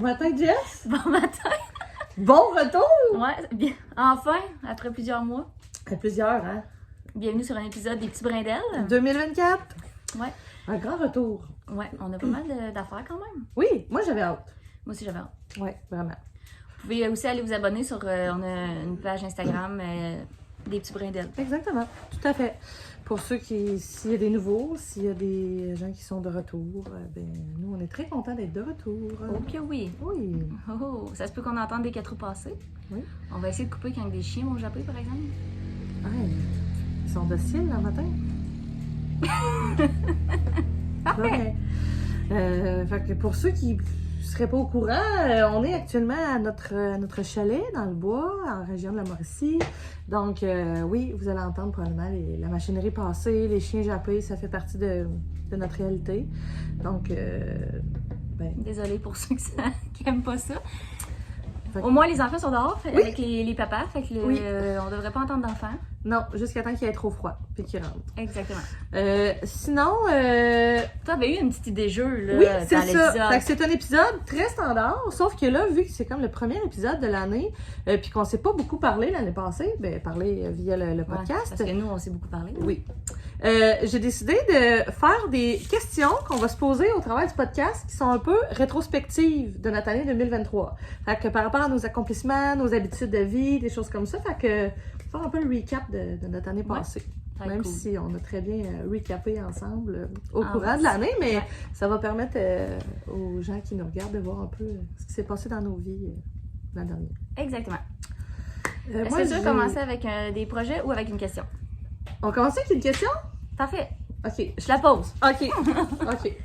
matin, Jess. Bon matin. Bon retour. Ouais, bien. Enfin, après plusieurs mois. À plusieurs, hein? Bienvenue sur un épisode des petits brins d'ailes. 2024. Ouais. Un grand retour. Ouais, on a pas mal d'affaires quand même. Oui, moi j'avais hâte. Moi aussi, j'avais hâte. Ouais, vraiment. Vous pouvez aussi aller vous abonner sur... on a une page Instagram des petits brins d'ailes. Exactement, tout à fait. Pour ceux qui, s'il y a des nouveaux, s'il y a des gens qui sont de retour, ben nous on est très contents d'être de retour. Oh que oui. Oui. Oh, ça se peut qu'on entende des 4 roues passer. Oui. On va essayer de couper quand des chiens vont japper, par exemple. Ouais, ils sont dociles le matin. Ouais. Fait que pour ceux qui seraient pas au courant, on est actuellement à notre chalet dans le bois, en région de la Mauricie. Donc, oui, vous allez entendre probablement la machinerie passer, les chiens japper, ça fait partie de notre réalité. Donc, ben, Désolée pour ceux qui aiment pas ça. Fait que- Au moins, les enfants sont dehors Oui. avec les papas, fait que Oui. on devrait pas entendre d'enfants. non, jusqu'à temps qu'il ait trop froid, puis qu'il rentre. Exactement. Sinon, Toi, avais eu une petite idée jeu là, oui, dans c'est ça. l'épisode. Fait que c'est un épisode très standard, sauf que là, vu que c'est comme le premier épisode de l'année, puis qu'on s'est pas beaucoup parlé l'année passée, ben parlé via le Ouais, podcast. parce que nous, on s'est beaucoup parlé. Oui. J'ai décidé de faire des questions qu'on va se poser au travers du podcast qui sont un peu rétrospectives de notre année 2023. Fait que par rapport à nos accomplissements, nos habitudes de vie, des choses comme ça, fait que faire un peu le recap de notre année Ouais. passée. Très Même cool. si on a très bien recapé ensemble au Ah, courant ouais. de l'année, mais Ouais. ça va permettre aux gens qui nous regardent de voir un peu ce qui s'est passé dans nos vies l'an dernier. Exactement. Est-ce Moi, que tu veux j'ai- commencer avec des projets ou avec une question? On commence avec une question? Parfait. OK. Je la pose. OK. OK.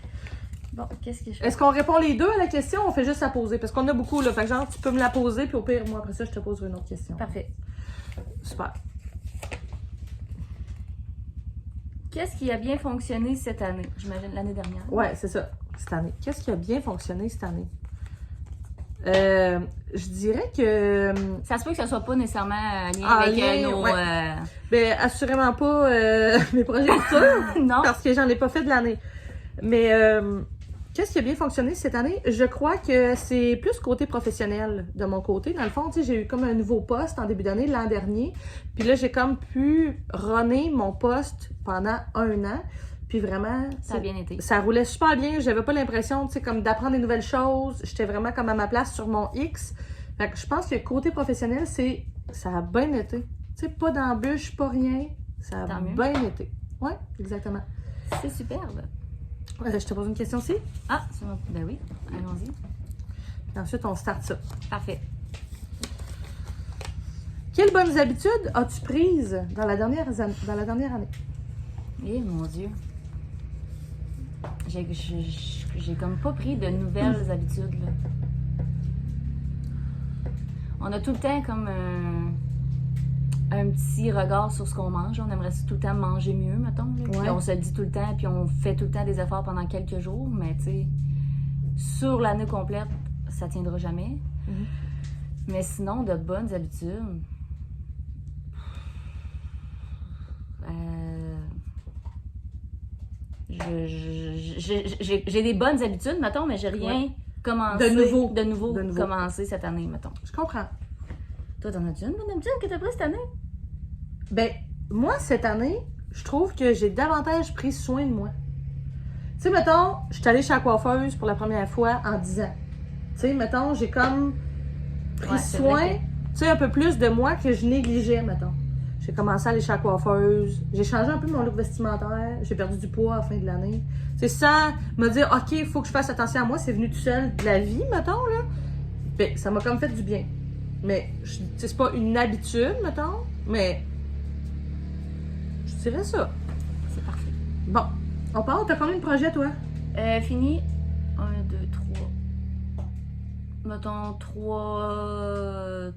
Bon, qu'est-ce que je fais? Est-ce qu'on répond les deux à la question ou on fait juste la poser? Parce qu'on a beaucoup, là. Fait que genre, tu peux me la poser, puis au pire, moi, après ça, je te poserai une autre question. Parfait. Super. Qu'est-ce qui a bien fonctionné cette année? J'imagine l'année dernière. Ouais, c'est ça. Cette année. Qu'est-ce qui a bien fonctionné cette année? Je dirais que... Ça se peut que ça soit pas nécessairement en lien En avec lien, nos... ouais. Ben, assurément pas mes projets futurs, non. parce que j'en ai pas fait de l'année. Mais qu'est-ce qui a bien fonctionné cette année? Je crois que c'est plus côté professionnel de mon côté. Dans le fond, tu sais, j'ai eu comme un nouveau poste en début d'année l'an dernier. Puis là, j'ai comme pu runner mon poste pendant 1 an. Puis vraiment, Ça a bien été. ça roulait super bien. J'avais pas l'impression, tu sais, comme d'apprendre des nouvelles choses. J'étais vraiment comme à ma place sur mon X. Fait que je pense que côté professionnel, ça a bien été. Tu sais, pas d'embûches, pas rien. Ça a Tant mieux. bien été. Ouais, exactement. C'est superbe. Je te pose une question aussi. Ah, c'est bon. Ben oui, allons-y. Puis ensuite, on start ça. Parfait. Quelles bonnes habitudes as-tu prises dans la dernière année? Eh mon Dieu. J'ai comme pas pris de nouvelles habitudes, là. On a tout le temps comme un petit regard sur ce qu'on mange. On aimerait tout le temps manger mieux, mettons. Là. Puis Ouais. on se le dit tout le temps, puis on fait tout le temps des efforts pendant quelques jours. Mais tu sais, sur l'année complète, ça tiendra jamais. Mhm. Mais sinon, de bonnes habitudes. J'ai des bonnes habitudes, mettons, mais j'ai rien commencé De nouveau. commencé cette année, mettons. Je comprends. Toi, t'en as-tu une bonne habitude que t'as prise cette année? Ben, moi, cette année, je trouve que j'ai davantage pris soin de moi. Tu sais, mettons, je suis allée chez la coiffeuse pour la première fois en 10 ans. Tu sais, mettons, j'ai comme pris Ouais, c'est soin, vrai tu sais, un peu plus de moi que je négligeais, mettons. J'ai commencé à aller chez la coiffeuse. J'ai changé un peu mon look vestimentaire. J'ai perdu du poids à la fin de l'année. C'est ça, me dire, OK, il faut que je fasse attention à moi. C'est venu tout seul de la vie, mettons, là. Ben, ça m'a comme fait du bien. Mais, tu sais, c'est pas une habitude, mettons, mais je dirais ça. C'est parfait. Bon, on part. T'as combien de projets, toi? Fini. 1, 2, 3. Mettons 3,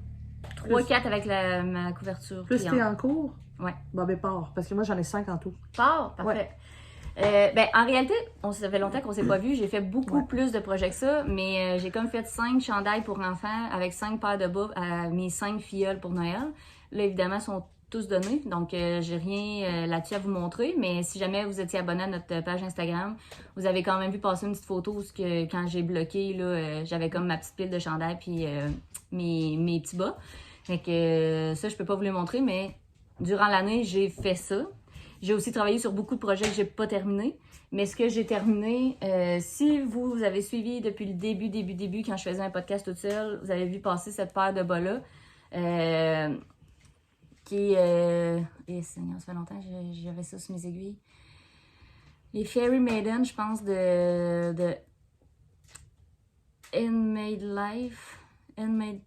4 avec ma couverture. Plus client. t'es en cours? Ouais. Bon, ben, pars. Parce que moi, j'en ai 5 en tout. Part, parfait. En réalité, ça fait longtemps qu'on s'est pas vu. J'ai fait beaucoup plus de projets que ça, mais j'ai comme fait 5 chandails pour enfants avec 5 paires de bas à mes 5 filleuls pour Noël. Là, évidemment, ils sont tous donnés, donc j'ai rien là-dessus à vous montrer, mais si jamais vous étiez abonné à notre page Instagram, vous avez quand même vu passer une petite photo où quand j'ai bloqué, là, j'avais comme ma petite pile de chandails puis mes petits bas. Fait que ça, je peux pas vous les montrer, mais durant l'année, j'ai fait ça. J'ai aussi travaillé sur beaucoup de projets que j'ai pas terminés. Mais ce que j'ai terminé, si vous avez suivi depuis le début, quand je faisais un podcast toute seule, vous avez vu passer cette paire de bas-là. Qui est... Seigneur, ça fait longtemps que j'avais ça sur mes aiguilles. Les Fairy Maiden, je pense, de Handmade Life. Handmade...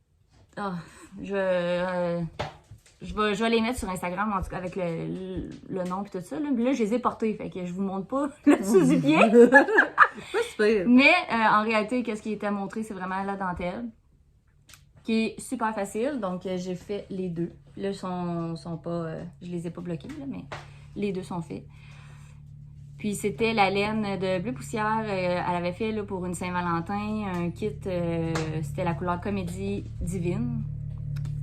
Je vais les mettre sur Instagram, en tout cas, avec le nom et tout ça. Là, je les ai portés, fait que je vous montre pas le sous-du-pied. Mais en réalité, qu'est-ce qui était à montrer, c'est vraiment la dentelle, qui est super facile. Donc, j'ai fait les deux. Là, sont pas... je les ai pas bloqués, là, mais les deux sont faits. Puis, c'était la laine de Bleu Poussière. Elle avait fait là, pour une Saint-Valentin un kit. C'était la couleur Comédie Divine.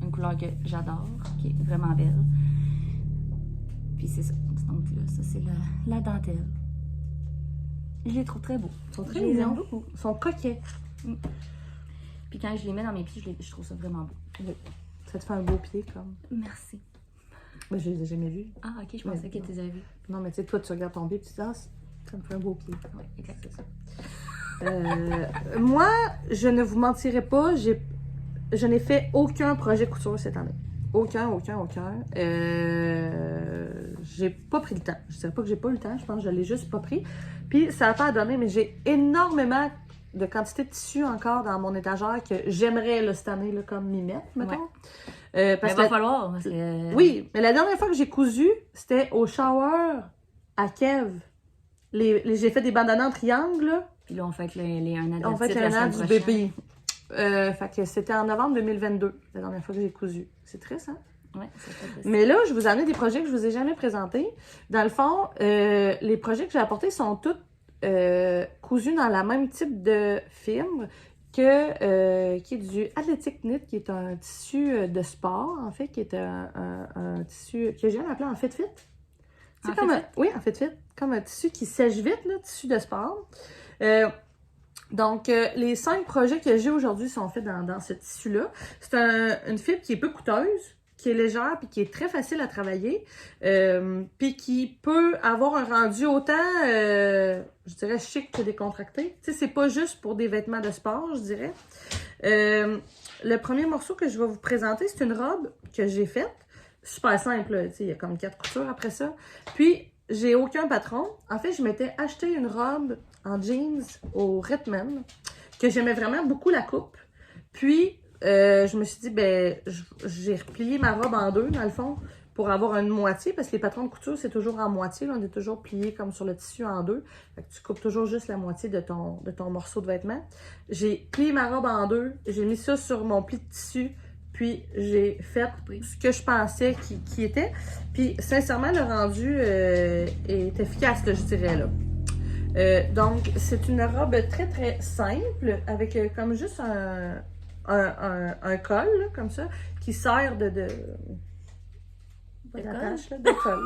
Une couleur que j'adore, qui est vraiment belle. Puis c'est ça. Donc là, ça c'est la dentelle. Je les trouve très beaux. Ils sont très mignons. Ils sont coquets. Puis quand je les mets dans mes pieds, je trouve ça vraiment beau. Oui. Ça te fait un beau pied, comme. Merci. Moi, je les ai jamais vus. Ah, ok, je pensais que tu les avais vus. Non, mais tu sais, toi, tu regardes ton pied et tu te dis, ah, ça me fait un beau pied. Oui, exact, c'est ça. Moi, je ne vous mentirai pas, je n'ai fait aucun projet couture cette année. Aucun. J'ai pas pris le temps. Je dirais pas que j'ai pas eu le temps, je pense que je l'ai juste pas pris. Puis ça n'a pas donné, mais j'ai énormément de quantité de tissu encore dans mon étagère que j'aimerais là, cette année là, comme m'y mettre, mettons. Parce qu'il va falloir. Parce que... Oui, mais la dernière fois que j'ai cousu, c'était au shower à Kev. J'ai fait des bandanas en triangle. Là. Puis là, on fait un an on fait un an du bébé. Fait que c'était en novembre 2022, la dernière fois que j'ai cousu. C'est triste, hein? Oui, c'est très triste. Mais là, je vous ai amené des projets que je vous ai jamais présentés. Dans le fond, les projets que j'ai apportés sont tous cousus dans le même type de fibre qui est du Athletic Knit, qui est un tissu de sport, en fait, qui est un tissu que j'aime appeler en fit-fit. C'est comme oui, en fit-fit. Comme un tissu qui sèche vite, là, tissu de sport. Donc, les 5 projets que j'ai aujourd'hui sont faits dans ce tissu-là. C'est une fibre qui est peu coûteuse, qui est légère puis qui est très facile à travailler, puis qui peut avoir un rendu autant, je dirais, chic que décontracté. Tu sais, c'est pas juste pour des vêtements de sport, je dirais. Le premier morceau que je vais vous présenter, c'est une robe que j'ai faite. Super simple, là, tu sais, il y a comme 4 coutures après ça. Puis, j'ai aucun patron. En fait, je m'étais acheté une robe en jeans au Redman, que j'aimais vraiment beaucoup la coupe. Puis, je me suis dit, ben, j'ai replié ma robe en deux, dans le fond, pour avoir une moitié, parce que les patrons de couture, c'est toujours en moitié. Là, on est toujours plié comme sur le tissu en deux. Fait que tu coupes toujours juste la moitié de ton morceau de vêtement. J'ai plié ma robe en deux, j'ai mis ça sur mon pli de tissu, puis j'ai fait ce que je pensais qui était. Puis, sincèrement, le rendu est efficace, là, je dirais, là. Donc, c'est une robe très, très simple, avec comme juste un col, là, comme ça, qui sert de d'attache, là, de col.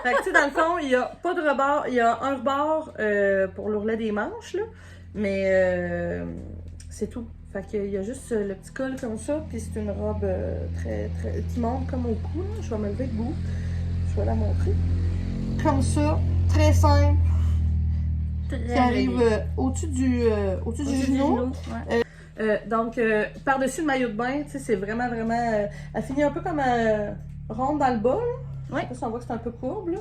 Fait que, tu sais, dans le fond, il n'y a pas de rebord, il y a un rebord pour l'ourlet des manches, là, mais c'est tout. Fait qu'il y a juste le petit col comme ça, puis c'est une robe très, très, qui monte comme au cou, là. Je vais me lever debout, je vais la montrer. Comme ça, très simple. Qui arrive au-dessus du genou. Ouais. Donc, par-dessus le maillot de bain, tu sais, c'est vraiment, elle finit un peu comme ronde dans le bas, là. Ouais. On voit que c'est un peu courbe, là.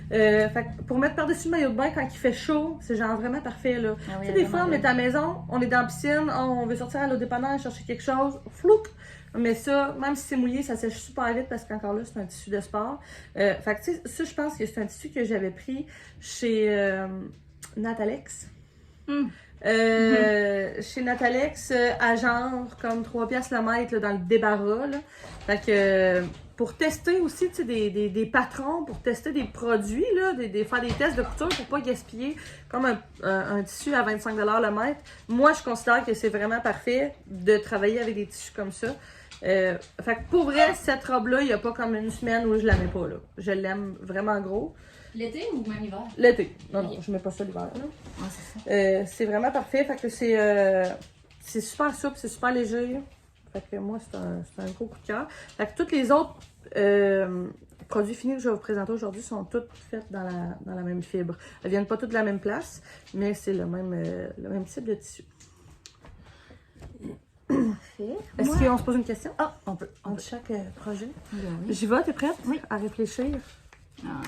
Fait que pour mettre par-dessus le maillot de bain quand il fait chaud, c'est genre vraiment parfait, là. Ah oui, tu sais, des fois, on est à la maison, on est dans la piscine, on veut sortir à l'eau dépanneur, chercher quelque chose, flouc! Mais ça, même si c'est mouillé, ça sèche super vite parce qu'encore là, c'est un tissu de sport. Fait que, tu sais, ça, je pense que c'est un tissu que j'avais pris chez Natalex. Chez Natalex, à genre, comme 3 piastres le mètre là, dans le débarras. Là. Fait que pour tester aussi, tu sais, des patrons, pour tester des produits, là, faire des tests de couture pour pas gaspiller comme un tissu à 25$ le mètre. Moi, je considère que c'est vraiment parfait de travailler avec des tissus comme ça. Fait que pour vrai, cette robe-là, il n'y a pas comme une semaine où je la mets pas, là. Je l'aime vraiment gros. L'été ou même l'hiver? L'été. Non, je mets pas ça l'hiver, là. Ouais, c'est ça. C'est vraiment parfait. Fait que c'est super souple, c'est super léger. Fait que moi, c'est un gros coup de cœur. Fait que tous les autres produits finis que je vais vous présenter aujourd'hui sont tous faits dans la même fibre. Elles viennent pas toutes de la même place, mais c'est le même type de tissu. Parfait. Est-ce qu'on se pose une question? Ah, on peut. Entre chaque projet. Oui. J'y vais, t'es prête? Oui. À réfléchir? Ah.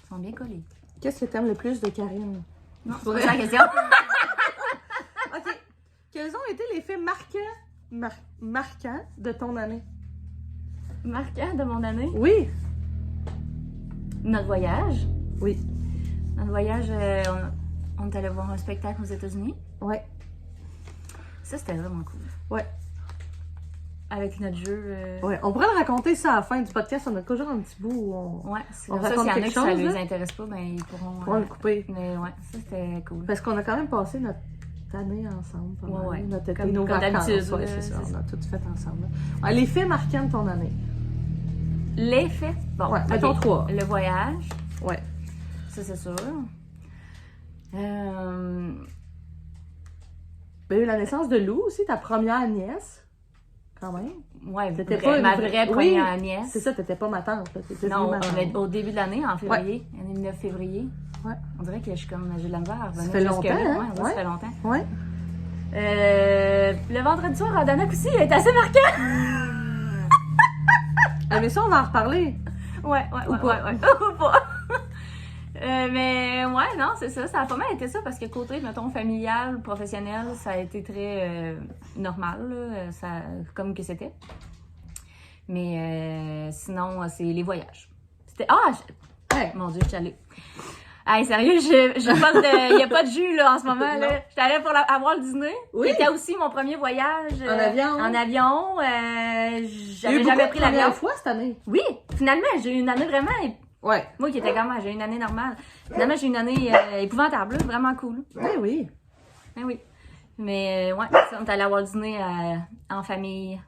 Ils sont bien collés. Qu'est-ce que t'aimes le plus de Karine? Non, c'est pas ça la question. OK. Quels ont été les faits marquants de ton année? Marquant de mon année? Oui. Notre voyage. Oui. Notre voyage, on est allé voir un spectacle aux États-Unis. Ouais. Ça, c'était vraiment cool. Ouais. Avec notre jeu. Ouais. On pourrait le raconter ça à la fin du podcast. On a toujours un petit bout où on. Ouais, c'est on comme ça. raconte S'il y en a quelque qui ça chose, les là. intéresse pas, ben ils pourront. On va le couper. Mais ouais, ça c'était cool. Parce qu'on a quand même passé notre année ensemble. Pas mal. Ouais. Notre été, Comme- nos comme vacances. d'habitude, Ouais, là, c'est ça. c'est On a tout fait ensemble. Ouais, les faits marquants de ton année. L'effet. Bon, Ouais, mettons ok. 3. Le voyage, Ouais. ça c'est sûr. Il y a eu la naissance de Lou aussi, ta première nièce. Quand même. Ouais, T'étais vrai- pas une ma vraie- vraie Oui, première nièce. C'est ça, t'étais pas ma tante. Là. T'étais Non, venue ma mais tante. au début de l'année, en février, l'année 9 février. Ouais. On dirait que je suis comme, j'ai de la misère à revenir Ça fait longtemps, jusque-là. hein? Ouais, on dirait que Ouais. ça fait longtemps. Ouais. Le vendredi soir, à Danac aussi, est assez marquant. Ah, mais ça, on va en reparler. Ouais. Ou pas. Mais ouais, non, c'est ça. Ça a pas mal été ça parce que côté, mettons, familial, professionnel, ça a été très normal, là, ça, comme que c'était. Mais sinon, c'est les voyages. C'était. Ah! Ouais. Mon Dieu, je suis allée. Hey, sérieux, il n'y a pas de jus là, en ce moment. Non. Là. J'étais allée pour avoir le Disney. Oui. C'était aussi mon premier voyage. En avion. En avion. J'avais J'ai jamais pris l'avion. fois cette année. Oui, finalement, j'ai eu une année vraiment. Ouais. Moi qui étais comme, j'ai eu une année normale. Finalement, j'ai eu une année épouvantable, là, vraiment cool. Ben oui. Ben oui. Mais ouais, on est allé à Walt Disney en famille.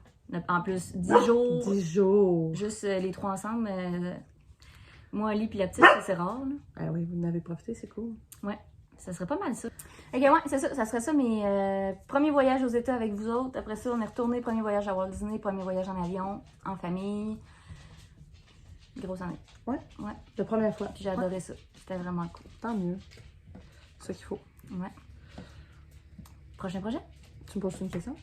En plus, 10 jours. 10 jours. Juste les trois ensemble. Moi, Ali puis la petite, ça, c'est rare. Là. Ah oui, vous en avez profité, c'est cool. Ouais, ça serait pas mal ça. Ok, ouais, c'est ça. Ça serait ça mes premiers voyages aux États avec vous autres. Après ça, on est retourné. Premier voyage à Walt Disney, premier voyage en avion, en famille. Grosse année. Ouais. Ouais. La première fois. Puis j'ai adoré ça. C'était vraiment cool. Tant mieux. C'est ça qu'il faut. Ouais. Prochain projet? Tu me poses une question?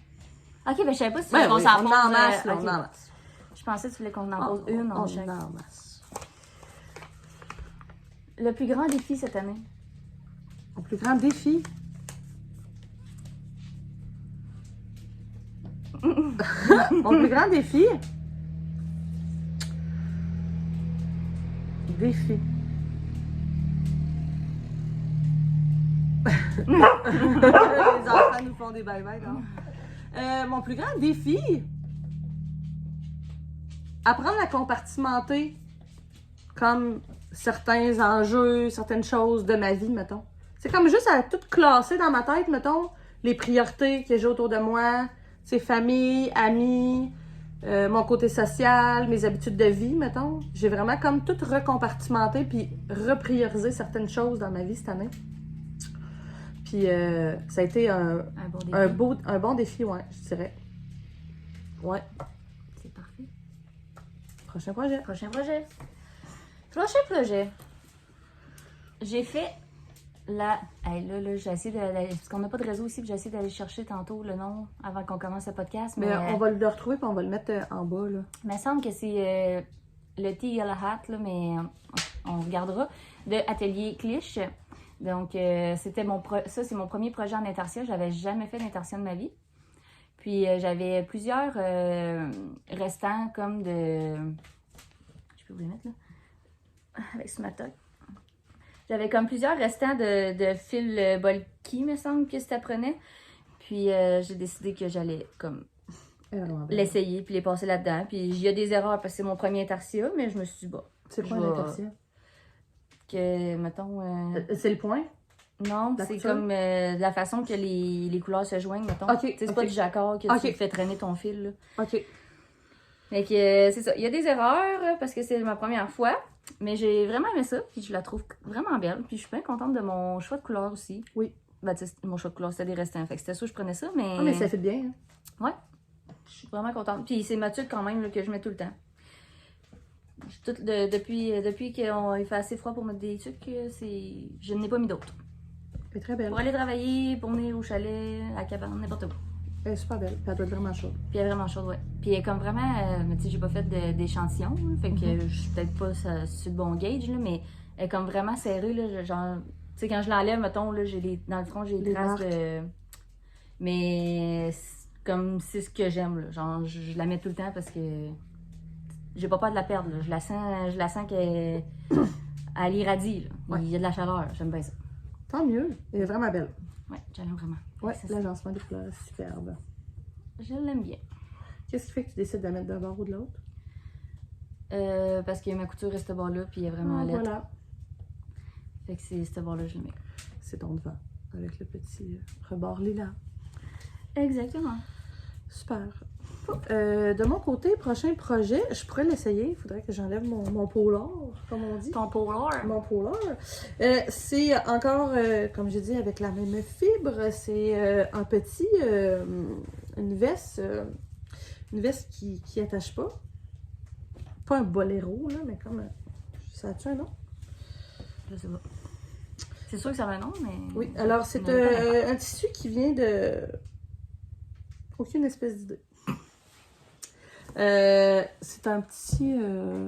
Ok, ben je savais pas si Ben on oui, s'en on pose. en masse, là, ok. on en masse. Je pensais que tu voulais qu'on en pose une en on chaque. en masse. Le plus grand défi cette année? Mon plus grand défi? Mon plus grand défi? Défi. Les enfants nous font des bye-bye, non? Mon plus grand défi? Apprendre à compartimenter comme certains enjeux, certaines choses de ma vie, mettons. C'est comme juste à tout classer dans ma tête, mettons, les priorités que j'ai autour de moi, c'est famille, amis, mon côté social, mes habitudes de vie, mettons. J'ai vraiment comme tout recompartimenté puis repriorisé certaines choses dans ma vie cette année. Puis ça a été Un bon défi. un bon défi, ouais, je dirais. Ouais. C'est parfait. Prochain projet. Prochain projet. Prochain projet. J'ai fait la. Hey, là, j'ai essayé d'aller. Parce qu'on n'a pas de réseau ici, puis j'ai essayé d'aller chercher tantôt le nom avant qu'on commence le podcast. Mais on va le retrouver puis on va le mettre en bas, là. Il me semble que c'est le Tea Yellow Hat, là, mais on regardera. De Atelier Cliche. Donc, c'était ça, c'est mon premier projet en intarsia. J'avais jamais fait d'intarsia de ma vie. Puis, j'avais plusieurs restants comme de. Je peux vous les mettre là? Avec ce matin. J'avais comme plusieurs restants de fil bulky, me semble, que ça prenait. Puis j'ai décidé que j'allais comme l'essayer puis les passer là-dedans. Puis il y a des erreurs parce que c'est mon premier intarsia, mais je me suis dit, bah. C'est quoi un intarsia? Que, mettons. C'est le point? Non, c'est comme la façon que les couleurs se joignent, mettons. OK. C'est pas du jacquard que tu fais traîner ton fil, là. OK. Fait que c'est ça. Il y a des erreurs parce que c'est ma première fois, mais j'ai vraiment aimé ça. Puis je la trouve vraiment belle. Puis je suis bien contente de mon choix de couleur aussi. Oui. Ben, tu sais, mon choix de couleur, c'était des restants. Fait que c'était sûr que je prenais ça, mais. Ah, mais ça fait bien, hein? Ouais. Je suis vraiment contente. Puis c'est ma tuque quand même là, que je mets tout le temps. Depuis qu'il fait assez froid pour mettre des tuques, je n'ai pas mis d'autres. Elle est très belle. Pour aller travailler, pour venir au chalet, à la cabane, n'importe où. Elle est super belle. Puis elle doit être vraiment chaude. Puis elle est vraiment chaude, ouais. Puis elle est comme vraiment, mais tu sais, j'ai pas fait d'échantillon, fait que je suis peut-être pas sur le bon gauge, là, mais elle est comme vraiment serrée, là, genre, tu sais, quand je l'enlève, mettons, là, dans le front, j'ai des traces de. Mais comme c'est ce que j'aime, là. Genre, je la mets tout le temps parce que j'ai pas peur de la perdre, là. Je la sens qu'elle irradie, là. Ouais. Il y a de la chaleur, j'aime bien ça. Tant mieux. Elle est vraiment belle. Ouais, j'aime vraiment. Ouais, l'agencement des couleurs est superbe. Je l'aime bien. Qu'est-ce qui fait que tu décides de la mettre d'un bord ou de l'autre? Parce que ma couture est ce bord-là, puis elle est vraiment laide. Voilà. Fait que c'est ce bord-là que je le mets. C'est ton devant, avec le petit rebord lilas. Exactement. Super. De mon côté, prochain projet, je pourrais l'essayer. Il faudrait que j'enlève mon polar, comme on dit. Ton polar? Mon polar. C'est encore, comme j'ai dit, avec la même fibre. C'est un petit, une veste qui attache pas. Pas un boléro, là, mais comme... ça a-tu un nom? Je sais pas. C'est sûr que ça a un nom, mais... Oui, alors c'est un tissu qui vient de... Aucune espèce d'idée. C'est un petit...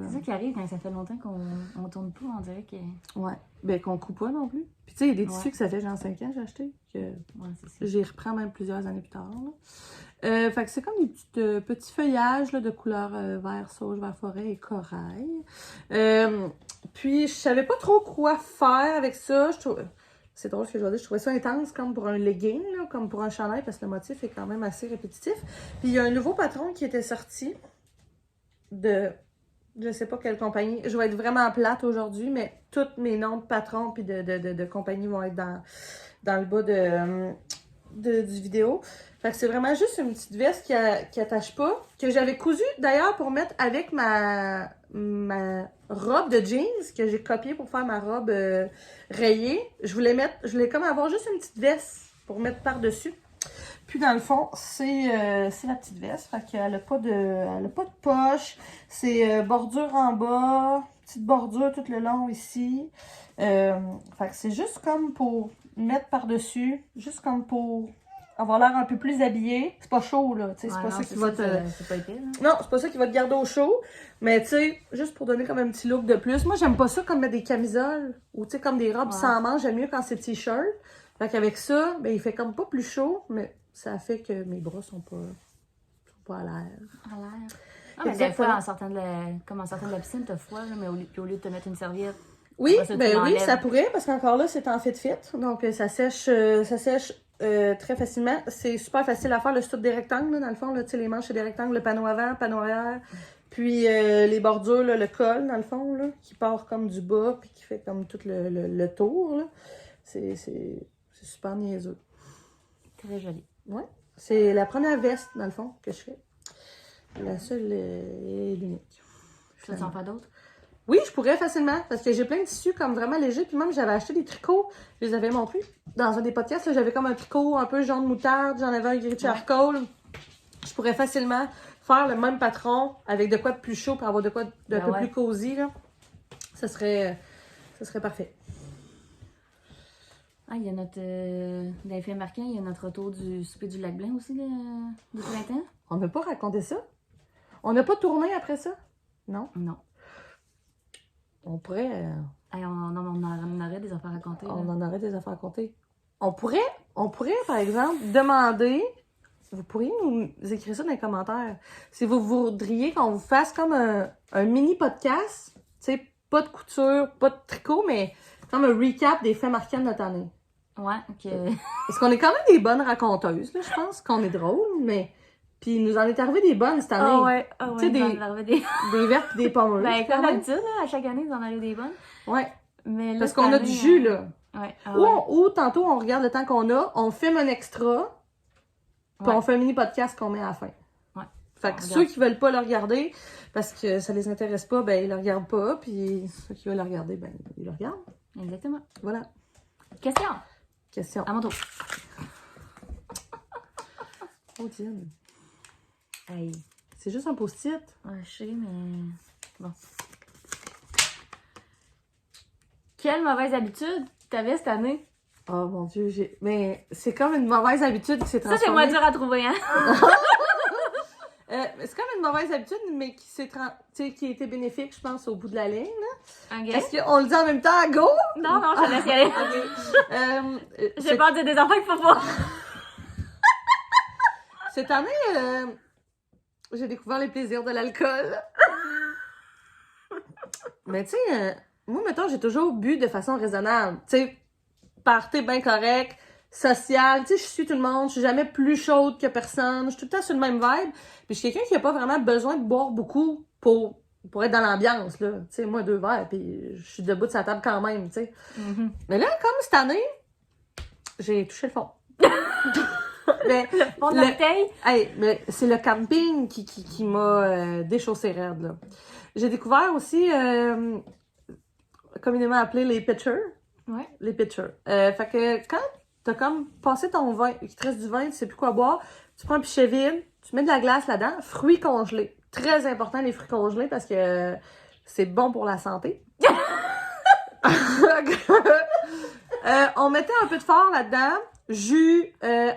C'est ça qui arrive quand ça fait longtemps qu'on tourne pas, on dirait que... Ouais, ben qu'on coupe pas non plus. Puis tu sais, il y a des tissus que ça fait genre 5 ans que j'ai acheté, que j'y reprends même plusieurs années plus tard. Fait que c'est comme des petits feuillages là, de couleur vert sauge, vert forêt et corail. Puis je savais pas trop quoi faire avec ça. C'est drôle ce que je vais dire. Je trouvais ça intense comme pour un legging, là, comme pour un chandail, parce que le motif est quand même assez répétitif. Puis il y a un nouveau patron qui était sorti de je sais pas quelle compagnie. Je vais être vraiment plate aujourd'hui, mais tous mes noms de patrons puis de compagnie vont être dans le bas du vidéo. Fait que c'est vraiment juste une petite veste qui attache pas, que j'avais cousue d'ailleurs pour mettre avec ma robe de jeans que j'ai copiée pour faire ma robe rayée. Je voulais comme avoir juste une petite veste pour mettre par-dessus. Puis dans le fond, c'est la petite veste. Fait qu'elle a pas de poche. C'est bordure en bas, petite bordure tout le long ici. Fait que c'est juste comme pour mettre par-dessus, juste comme pour avoir l'air un peu plus habillé. C'est pas chaud, là. C'est pas ça qui va te... C'est pas épais, là. Non, c'est pas ça qui va te garder au chaud. Mais tu sais, juste pour donner comme un petit look de plus. Moi, j'aime pas ça comme mettre des camisoles ou tu sais, comme des robes sans manches. J'aime mieux quand c'est t-shirt. Fait qu'avec ça, ben, il fait comme pas plus chaud, mais ça fait que mes bras sont pas à l'air. À l'air. Ah, mais des fois, en sortant de la piscine, t'as froid, là, mais au lieu de te mettre une serviette. Oui, oui, ça pourrait, parce qu'encore là, c'est en fit. Donc, ça sèche très facilement. C'est super facile à faire. C'est tout des rectangles, là, dans le fond. Là, les manches, c'est des rectangles. Le panneau avant, panneau arrière. Puis, les bordures, là, le col, dans le fond, là, qui part comme du bas, puis qui fait comme tout le tour. Là. C'est super niaiseux. Très joli. Ouais. C'est la première veste, dans le fond, que je fais. La seule et l'unique. Tu veux en faire d'autres? Oui, je pourrais facilement, parce que j'ai plein de tissus comme vraiment légers. Puis même, j'avais acheté des tricots. Je les avais montrés dans un des podcasts. Là, j'avais comme un tricot un peu jaune moutarde. J'en avais un gris charcoal. Je pourrais facilement faire le même patron avec de quoi de plus chaud pour avoir de quoi d'un peu plus cosy. Là. Ça serait parfait. Ah, il y a notre... dans les films marquants, il y a notre retour du souper du Lac-Blanc aussi, du printemps. On n'a pas raconté ça? On n'a pas tourné après ça? Non? Non. On pourrait... Hey, on aurait des affaires à raconter. On en aurait des affaires à raconter. On pourrait, par exemple, demander... Vous pourriez nous écrire ça dans les commentaires. Si vous voudriez qu'on vous fasse comme un mini podcast, tu sais, pas de couture, pas de tricot, mais comme un recap des faits marquants de notre année. Ouais, ok. Parce qu'on est quand même des bonnes raconteuses, là, je pense qu'on est drôle, mais... Puis il nous en est arrivé des bonnes cette année. Ah ouais, Tu sais, des vertes et des pommeuses. Ben, comme d'habitude, à chaque année, ils en arrivent des bonnes. Ouais. Mais là, parce qu'on a du jus, là. Ouais. Ou tantôt, on regarde le temps qu'on a, on filme un extra, puis on fait un mini podcast qu'on met à la fin. Ouais. Fait que ceux qui veulent pas le regarder, parce que ça les intéresse pas, ben ils le regardent pas, puis ceux qui veulent le regarder, ben ils le regardent. Exactement. Voilà. Question. À mon tour. Oh, tiens. Hey. C'est juste un post-it. Ouais, je sais, mais... Bon. Quelle mauvaise habitude t'avais cette année? Oh mon Dieu, mais c'est comme une mauvaise habitude qui s'est transformée. Ça, c'est moins dur à trouver, hein? C'est comme une mauvaise habitude, mais qui a été bénéfique, je pense, au bout de la ligne. OK. Est-ce qu'on le dit en même temps, go? Non, je te laisse y aller. Okay. J'ai peur de dire des enfants qu'il faut pas. Cette année, j'ai découvert les plaisirs de l'alcool. Mais tu sais, moi, mettons, j'ai toujours bu de façon raisonnable. Tu sais, party bien correct, social. Tu sais, je suis tout le monde. Je suis jamais plus chaude que personne. Je suis tout le temps sur le même vibe. Puis je suis quelqu'un qui a pas vraiment besoin de boire beaucoup pour être dans l'ambiance, là. Tu sais, moi, 2 verres, puis je suis debout de sa table quand même, tu sais. Mm-hmm. Mais là, comme cette année, j'ai touché le fond. Le fond de l'orteil? Hey, mais c'est le camping qui m'a déchaussé raide, là. J'ai découvert aussi, communément appelé les pitchers. Ouais. Les pitchers. Fait que quand t'as comme passé ton vin, qu'il te reste du vin, tu sais plus quoi boire, tu prends un pichet vide, tu mets de la glace là-dedans, fruits congelés. Très important, les fruits congelés, parce que c'est bon pour la santé. On mettait un peu de fort là-dedans. Jus,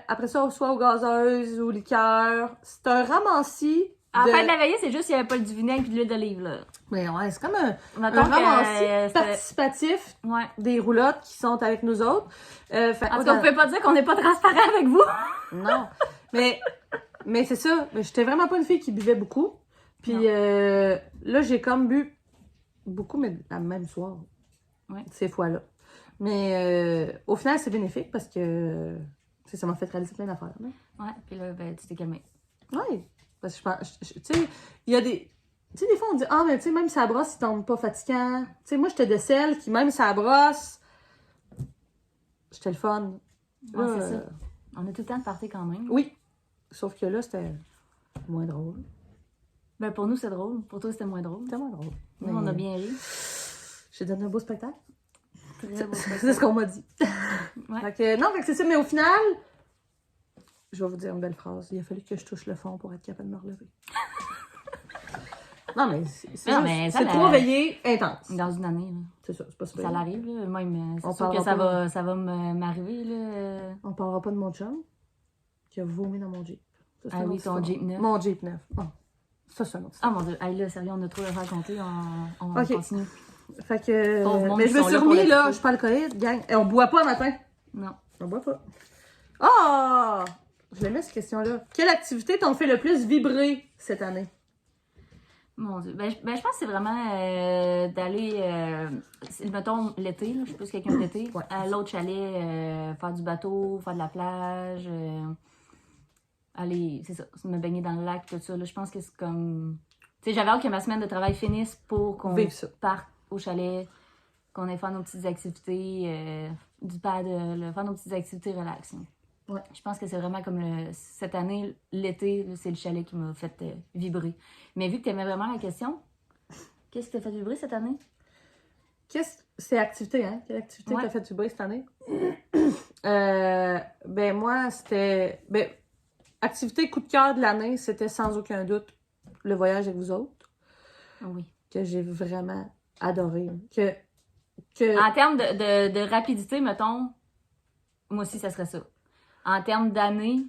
après ça, soit aux gazeuses ou liqueur. C'est un ramassis. En fait, de la veillée, c'est juste qu'il n'y avait pas du vinaigre et de l'huile d'olive, là. Mais ouais, c'est comme un ramassis participatif des roulottes qui sont avec nous autres. En tout cas, vous pouvez pas dire qu'on n'est pas transparent avec vous. Non. Mais c'est ça. J'étais vraiment pas une fille qui buvait beaucoup. Puis là, j'ai comme bu beaucoup, mais la même soir. Ouais. Ces fois-là. Mais au final, c'est bénéfique parce que ça m'a fait réaliser plein d'affaires. Hein? Ouais, puis là, ben, tu t'es calmée. Oui. Parce que je pense, tu sais, il y a des. Tu sais, des fois, on dit, ah, mais tu sais, même sa brosse, il tombe pas fatigant. Tu sais, moi, j'étais de celle qui, même sa brosse, j'étais le fun. Ouais, c'est ça. On a tout le temps de partir quand même. Oui. Sauf que là, c'était moins drôle. Ben, pour nous, c'est drôle. Pour toi, c'était moins drôle. C'était moins drôle. Nous, on a bien ri. J'ai donné un beau spectacle. Très beau spectacle. C'est ce qu'on m'a dit. Ouais. Fait que, non, fait que c'est ça. Mais au final, je vais vous dire une belle phrase. Il a fallu que je touche le fond pour être capable de me relever. Non, mais c'est 3 veillées intenses. Dans une année, là. C'est ça, c'est pas super. Ça l'arrive, là. Même, c'est sûr que ça va m'arriver, là. On parlera pas de mon chum qui a vomi dans mon Jeep. Ça, oui, ton Jeep neuf. Mon Jeep neuf. Oh. Ça, c'est un autre. Ah, mon Dieu. Hey, là, sérieux, on a trop à raconter. On continue. Fait que... Mais je me suis remis, là. Je suis pas alcoolique, gang. Et on boit pas le matin. Non. On boit pas. Ah! Je l'aimais, cette question-là. Quelle activité t'ont fait le plus vibrer cette année? Mon Dieu. Ben, je pense que c'est vraiment d'aller, mettons, l'été, là, je suis plus quelqu'un d'été, à l'autre chalet, faire du bateau, faire de la plage, aller, c'est ça, me baigner dans le lac, tout ça. Là, je pense que c'est comme... Tu sais, j'avais hâte que ma semaine de travail finisse pour qu'on parte au chalet, qu'on aille faire nos petites activités, du paddle, faire nos petites activités relax. Ouais. Je pense que c'est vraiment comme cette année, l'été, c'est le chalet qui m'a fait vibrer. Mais vu que tu aimais vraiment la question, qu'est-ce qui t'a fait vibrer cette année? C'est activité, hein? Quelle activité t'a fait vibrer cette année? Ben moi, c'était... Ben, activité coup de cœur de l'année, c'était sans aucun doute le voyage avec vous autres. Oui. Que j'ai vraiment adoré. En termes de rapidité, mettons, moi aussi, ça serait ça. En termes d'années,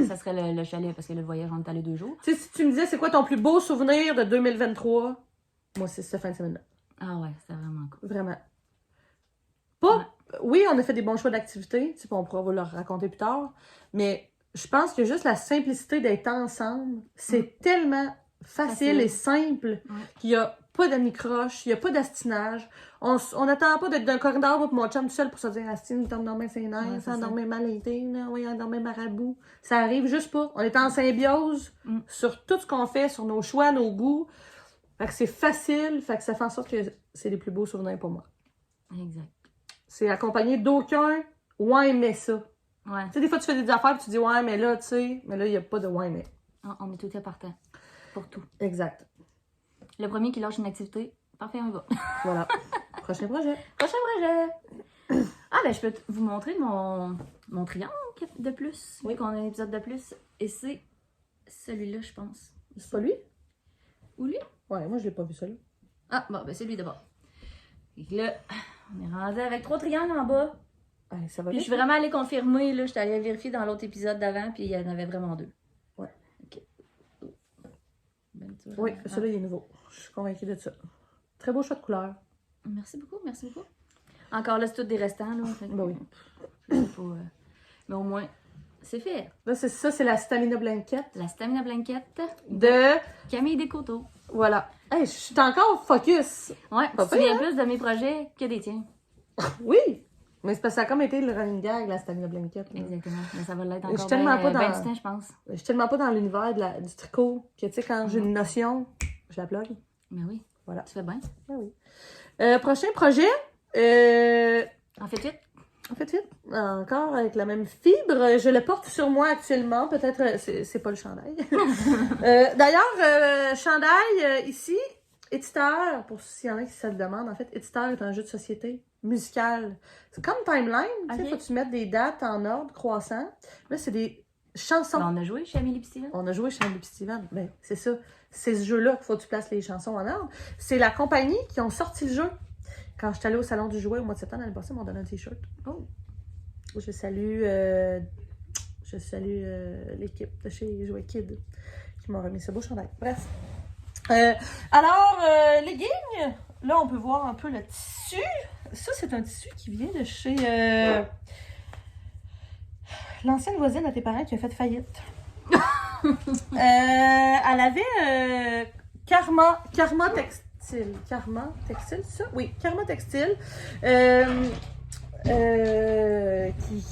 ça serait le chalet, parce que le voyage, on est allé 2 jours. Tu sais, si tu me disais, c'est quoi ton plus beau souvenir de 2023? Moi, c'est cette fin de semaine-là. Ah ouais, c'était vraiment cool. Vraiment. Oui, on a fait des bons choix d'activités, on pourra vous le raconter plus tard, mais je pense que juste la simplicité d'être ensemble, c'est tellement facile et simple, qu'il n'y a pas d'anicroche, il n'y a pas d'astinage. On n'attend pas d'être dans un corridor pour mon chum tout seul pour se dire Astine, t'as dormi ses nerfs, t'as dormi mal été, oui, t'as dormi marabout. Ça arrive juste pas. On est en symbiose sur tout ce qu'on fait, sur nos choix, nos goûts. Fait que c'est facile, fait que ça fait en sorte que c'est les plus beaux souvenirs pour moi. Exact. C'est accompagné d'aucun « ouais, mais ça ». Ouais. Tu sais, des fois, tu fais des affaires et tu dis « ouais, mais là, tu sais », mais là, il n'y a pas de « ouais, mais ». On met tout à partant. Pour tout. Exact. Le premier qui lâche une activité, parfait, on y va. Voilà. Prochain projet. Prochain projet. Ah, ben, je peux vous montrer mon triangle de plus. Oui, qu'on a un épisode de plus. Et c'est celui-là, je pense. C'est pas lui? Ou lui? Ouais, moi, je l'ai pas vu, celui-là. Ah, bon, ben, c'est lui d'abord. Et là, on est rendu avec 3 triangles en bas. Ouais, ça va Puis vite. je suis vraiment allée confirmer, là. J'étais allée vérifier dans l'autre épisode d'avant, puis il y en avait vraiment 2. Ouais. OK. Oui, celui-là, il est nouveau. Je suis convaincue de ça. Très beau choix de couleur. Merci beaucoup, merci beaucoup. Encore là, c'est tout des restants, là. Ben oui. Je sais pas, mais au moins, c'est fait. Là, c'est ça, c'est la Stamina Blanket. La Stamina Blanket de Camille Descoteaux. Voilà. Hey, je suis encore focus. Ouais, Pas tu te souviens pire, plus de mes projets que des tiens. Oui. Mais c'est parce que ça a comme été le running gag, la Stamina Blanket. Là. Exactement. Mais ça va l'être Je encore suis tellement pas ben dans... du temps, je pense. Je suis tellement pas dans l'univers du tricot que, tu sais, quand j'ai une notion, je la plug. Mais oui. Voilà. Tu fais bien. Ah oui. Prochain projet. En fait, vite. En fait, vite. Encore avec la même fibre. Je le porte sur moi actuellement. Peut-être, c'est pas le chandail. D'ailleurs, chandail, ici, éditeur, pour s'il y en a qui se le demandent, en fait, éditeur est un jeu de société musical. C'est comme Timeline. Tu sais, faut que tu mettes des dates en ordre croissant. Là, c'est des chansons. Ben, on a joué chez Amélie Steven. On a joué chez Amélie Steven. Ben, c'est ça. C'est ce jeu-là qu'il faut que tu places les chansons en ordre. C'est la compagnie qui ont sorti le jeu. Quand je suis allée au Salon du Jouet au mois de septembre l'année passée, ils m'ont donné un t-shirt. Oh! Je salue l'équipe de chez Jouet Kid qui m'ont remis ce beau chandail. Bref. Alors, leggings, là, on peut voir un peu le tissu. Ça, c'est un tissu qui vient de chez l'ancienne voisine à tes parents qui a fait faillite. Elle avait Karma Textile. Karma Textile, c'est ça? Oui, Karma Textile.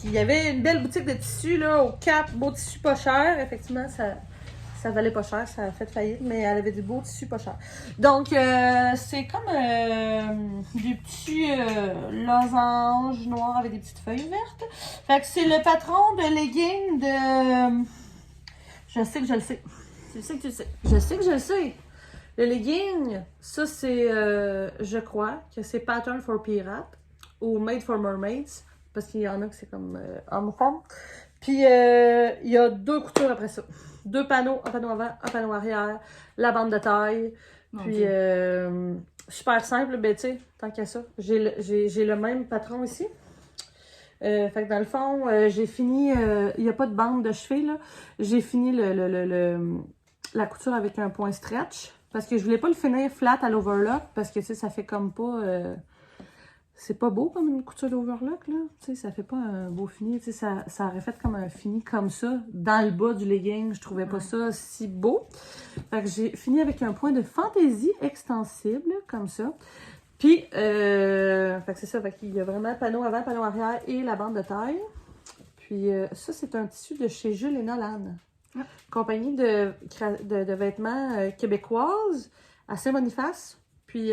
Qui avait une belle boutique de tissus là, au Cap, beau tissu pas cher. Effectivement, ça valait pas cher, ça a fait faillite, mais elle avait du beau tissu pas cher. Donc, c'est comme des petits losanges noirs avec des petites feuilles vertes. Fait que c'est le patron de leggings de... Je sais que je le sais. Tu sais que tu le sais. Je sais que je le sais. Le legging, ça c'est, je crois que c'est Pattern for Pirate ou Made for Mermaids, parce qu'il y en a que c'est comme homme-femme. Puis il y a 2 coutures après ça. 2 panneaux, un panneau avant, un panneau arrière, la bande de taille. Puis super simple, ben tu sais, tant qu'à ça. J'ai le même patron ici. Fait que dans le fond, j'ai fini, il n'y a pas de bande de cheville, là. J'ai fini la couture avec un point stretch. Parce que je voulais pas le finir flat à l'overlock. Parce que, tu sais, ça fait comme pas... c'est pas beau comme une couture d'overlock, là. Tu sais, ça fait pas un beau fini. Tu sais, ça aurait fait comme un fini comme ça. Dans le bas du legging, je trouvais pas ça si beau. Fait que j'ai fini avec un point de fantaisie extensible, comme ça. Puis, fait que c'est ça. Fait qu'il y a vraiment panneau avant, panneau arrière et la bande de taille. Puis, ça, c'est un tissu de chez Jules et Nolan. Compagnie de vêtements québécoise à Saint-Boniface. Puis...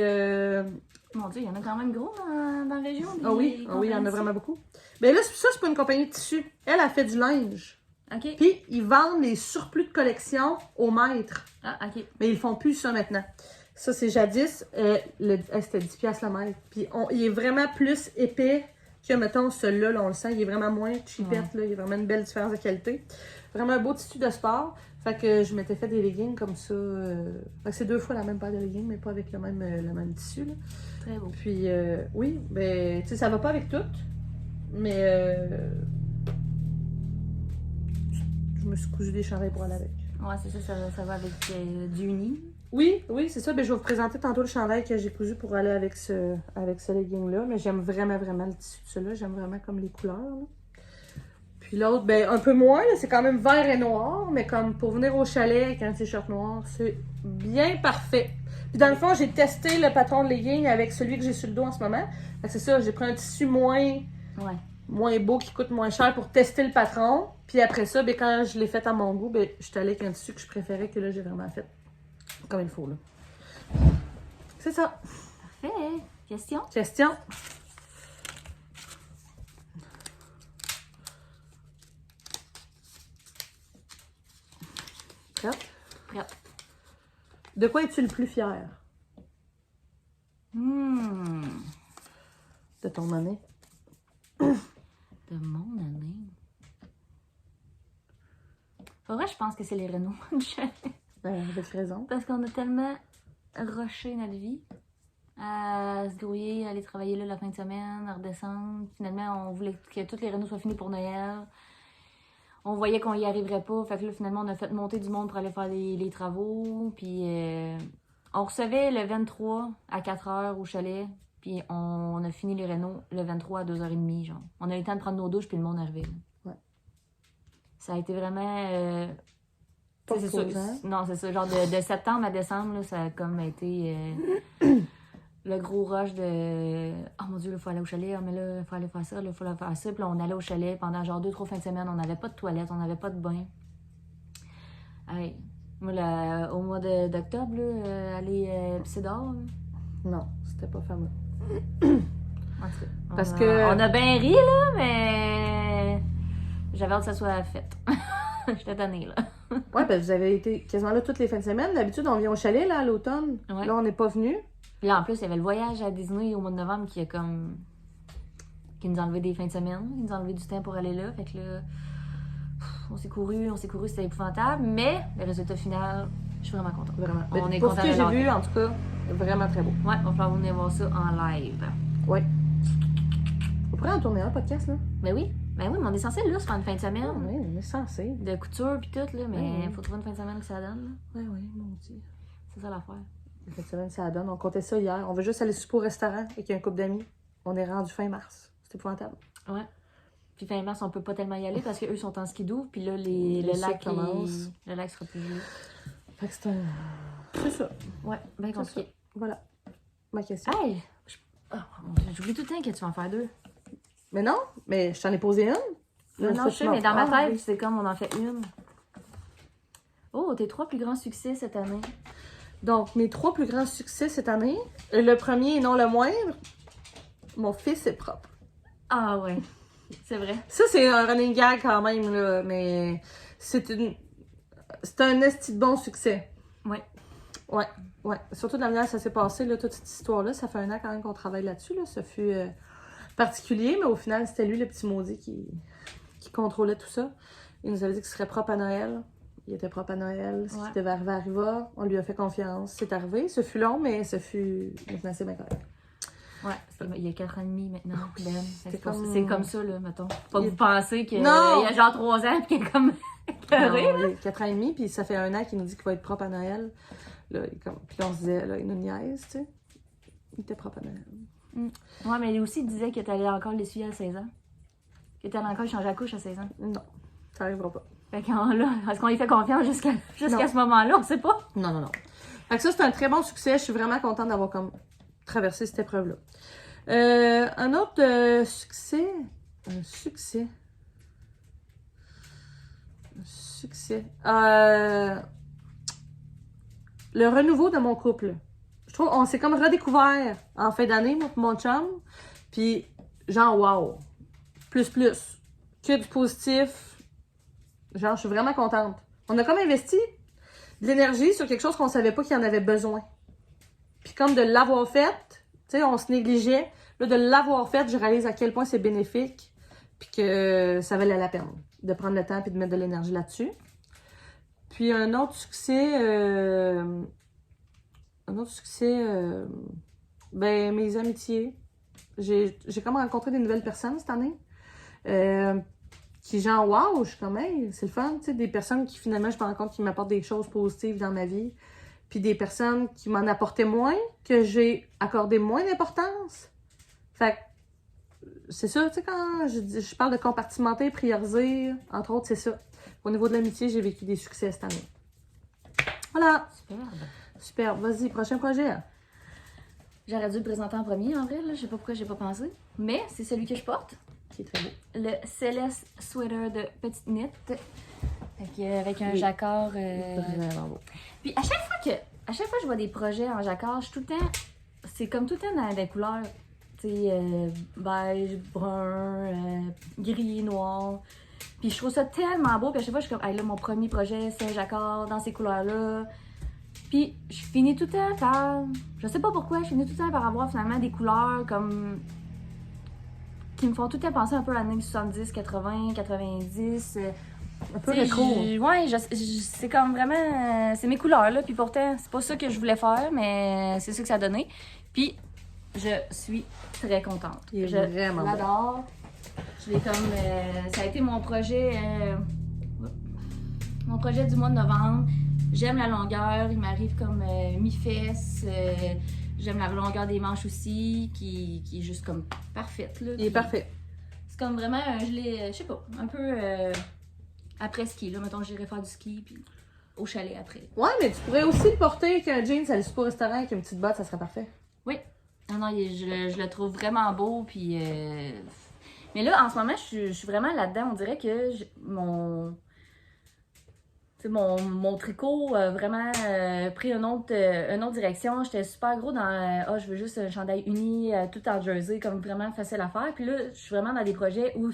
Mon Dieu, il y en a quand même gros dans la région. Ah oui, il y en a vraiment beaucoup. Mais là, ça, c'est pas une compagnie de tissu. Elle a fait du linge. OK. Puis, ils vendent les surplus de collection au mètre. Ah, OK. Mais ils font plus ça maintenant. Ça, c'est jadis. C'était 10$ le mètre. Puis, il est vraiment plus épais que, mettons, celui-là. Là, on le sent, il est vraiment moins cheapette. Là, il y a vraiment une belle différence de qualité. Vraiment un beau tissu de sport. Fait que je m'étais fait des leggings comme ça. Fait que c'est 2 fois la même paire de leggings, mais pas avec le même tissu. Là. Très beau. Puis, oui, ben, tu sais, ça va pas avec tout. Mais je me suis cousu des chandails pour aller avec. Ouais, c'est ça, ça va avec du uni. Oui, c'est ça. Ben, je vais vous présenter tantôt le chandail que j'ai cousu pour aller avec ce legging-là. Mais j'aime vraiment, vraiment le tissu de celui-là. J'aime vraiment comme les couleurs. Là. Puis l'autre, ben un peu moins, là, c'est quand même vert et noir, mais comme pour venir au chalet avec un t-shirt noir, c'est bien parfait. Puis dans le fond, j'ai testé le patron de legging avec celui que j'ai sur le dos en ce moment. Fait que c'est ça, j'ai pris un tissu moins beau, qui coûte moins cher pour tester le patron. Puis après ça, ben, quand je l'ai fait à mon goût, ben, j'étais allée avec un tissu que je préférais, que là, j'ai vraiment fait comme il faut, là. C'est ça. Parfait. Question? Question. Prête? Prête. De quoi es-tu le plus fier? De ton année? De mon année? Pour vrai, je pense que c'est les Renault du chalet. Avec raison. Parce qu'on a tellement rushé notre vie à se grouiller, aller travailler là la fin de semaine, à redescendre. Finalement, on voulait que toutes les Renault soient finies pour Noël. On voyait qu'on y arriverait pas. Fait que là, finalement, on a fait monter du monde pour aller faire les travaux. Puis on recevait le 23 à 4h au chalet. Puis on a fini les Renault le 23 à 2h30, genre. On a eu le temps de prendre nos douches, puis le monde arrivait. Ouais. Ça a été vraiment... Pas c'est trop, ça. hein? Non, c'est ça. Genre de septembre à décembre, là, ça a comme été le gros rush de « Oh mon Dieu, il faut aller au chalet. Ah, mais là, il faut aller faire ça, là, il faut aller faire ça. » Puis là, on allait au chalet pendant genre 2-3 fins de semaine. On n'avait pas de toilette, on n'avait pas de bain. Hey, moi, là, au mois d'octobre, là, aller pisser dehors. Là. Non, c'était pas fameux. En tout cas, Parce que... On a bien ri, là, mais j'avais hâte que ça soit fait. J'étais tannée, là. Ouais, ben vous avez été quasiment là toutes les fins de semaine. D'habitude, on vient au chalet, là, à l'automne. Ouais. Là, on n'est pas venu. Puis là, en plus, il y avait le voyage à Disney au mois de novembre qui nous a enlevé des fins de semaine. Qui nous a enlevé du temps pour aller là. Fait que là, on s'est couru, c'était épouvantable. Mais le résultat final, je suis vraiment contente. Vraiment. On est pour content ce que de j'ai l'avoir vu, fait. en tout cas, vraiment très beau. Ouais, on va falloir venir voir ça en live. Ouais. On pourrait en tourner un podcast, là. Ben oui, mais on est censé là se faire une fin de semaine. Oui, on est censé. De couture pis tout, là, mais Ouais. faut trouver une fin de semaine que ça donne. Oui, mon Dieu. C'est ça l'affaire. La fin de semaine, ça donne. On comptait ça hier. On veut juste aller souper au restaurant avec un couple d'amis. On est rendu fin mars. C'est épouvantable. Ouais. Puis fin mars, on peut pas tellement y aller parce qu'eux sont en skidoo, puis là, Les le lac cycles commencent. le lac sera plus gelé. Fait que c'est un... C'est ça. Ouais, bien C'est compliqué. ça. Voilà. Ma question. Hey! Oh, mon Dieu, j'oublie tout le temps que tu vas en faire deux. Mais non, mais je t'en ai posé une. Non, Là, je sais, mais dans ma Ah, tête, oui. c'est comme on en fait une. Oh, tes 3 plus grands succès cette année. Donc, mes 3 plus grands succès cette année. Le premier et non le moindre, mon fils est propre. Ah ouais, c'est vrai. Ça, c'est un running gag quand même, là, mais c'est un esti de bon succès. Ouais. Ouais, ouais. Surtout de la manière que ça s'est passé, là, toute cette histoire-là. Ça fait un an quand même qu'on travaille là-dessus, là. Ça fut particulier, mais au final, c'était lui, le petit maudit, qui contrôlait tout ça. Il nous avait dit qu'il serait propre à Noël. Il était propre à Noël. Ce qui devait arriver arriva. On lui a fait confiance. C'est arrivé. Ce fut long, mais ce fut... Maintenant, c'est bien correct. Ouais, il y a 4 ans et demi maintenant, Ben. comme- C'est comme ça, là, mettons. Pas que vous pensez qu'il y Non! a genre 3 ans, puis qu'il est comme... Non, il a 4 ans et demi, puis ça fait un an qu'il nous dit qu'il va être propre à Noël. Là, puis là, on se disait, là, il nous niaise, tu sais. Il était propre à Noël. Ouais, mais lui aussi, il disait que t'allais encore l'essuyer à 16 ans. Que t'allais encore changer la couche à 16 ans. Non, ça arrivera pas. Fait que là, est-ce qu'on lui fait confiance jusqu'à Non. ce moment-là? On sait pas. Non, non, non. Fait que ça, c'est un très bon succès. Je suis vraiment contente d'avoir comme traversé cette épreuve-là. Un autre succès. Un succès. Le renouveau de mon couple. Je trouve on s'est comme redécouvert en fin d'année, moi et mon chum. Puis, genre, wow. Plus. Que du positif. Genre, je suis vraiment contente. On a comme investi de l'énergie sur quelque chose qu'on savait pas qu'il y en avait besoin. Puis comme de l'avoir fait, tu sais, on se négligeait. Là, de l'avoir fait, je réalise à quel point c'est bénéfique. Puis que ça valait la peine de prendre le temps puis de mettre de l'énergie là-dessus. Puis un autre succès, ben mes amitiés. J'ai comme rencontré des nouvelles personnes cette année. Qui genre, wow, je suis comme, hey, c'est le fun, tu sais, des personnes qui finalement, je me rends compte qui m'apportent des choses positives dans ma vie. Puis des personnes qui m'en apportaient moins, que j'ai accordé moins d'importance. Fait que c'est ça, tu sais, quand je parle de compartimenter, prioriser, entre autres, c'est ça. Au niveau de l'amitié, j'ai vécu des succès cette année. Voilà. Super. Vas-y, prochain projet. J'aurais dû le présenter en premier, en vrai, là. Je sais pas pourquoi j'ai pas pensé. Mais c'est celui que je porte. Qui est très beau. Le Céleste Sweater de Petite Knit. Avec un jacquard. Vraiment beau. Puis à chaque fois que je vois des projets en jacquard, je suis tout le temps. C'est comme tout le temps dans des couleurs. Tu sais, beige, brun, gris, noir. Puis je trouve ça tellement beau. Puis à chaque fois, je suis comme, hey, là, mon premier projet, c'est un jacquard dans ces couleurs-là. Puis je finis tout le temps par. Je sais pas pourquoi, je finis tout le temps par avoir finalement des couleurs comme. Qui me font tout le temps penser un peu à l'année 70, 80, 90. Un peu rétro. Ouais, c'est comme vraiment. C'est mes couleurs, là. Puis pourtant, c'est pas ça que je voulais faire, mais c'est ça que ça a donné. Puis je suis très contente. Il est je l'adore. Je l'ai comme. Ça a été mon projet. Mon projet du mois de novembre. J'aime la longueur, il m'arrive comme mi-fesse. J'aime la longueur des manches aussi, qui est juste comme parfaite. Là, il est parfait. C'est comme vraiment un gilet, je sais pas, un peu après ski. Là, mettons, j'irai faire du ski, puis au chalet après. Ouais, mais tu pourrais aussi le porter qu'un jeans à au restaurant avec une petite botte, ça serait parfait. Oui. Non, je le trouve vraiment beau, puis... Mais là, en ce moment, je suis vraiment là-dedans. On dirait que mon tricot a vraiment pris une autre direction. J'étais super gros dans je veux juste un chandail uni tout en jersey, comme vraiment facile à faire. Puis là, je suis vraiment dans des projets où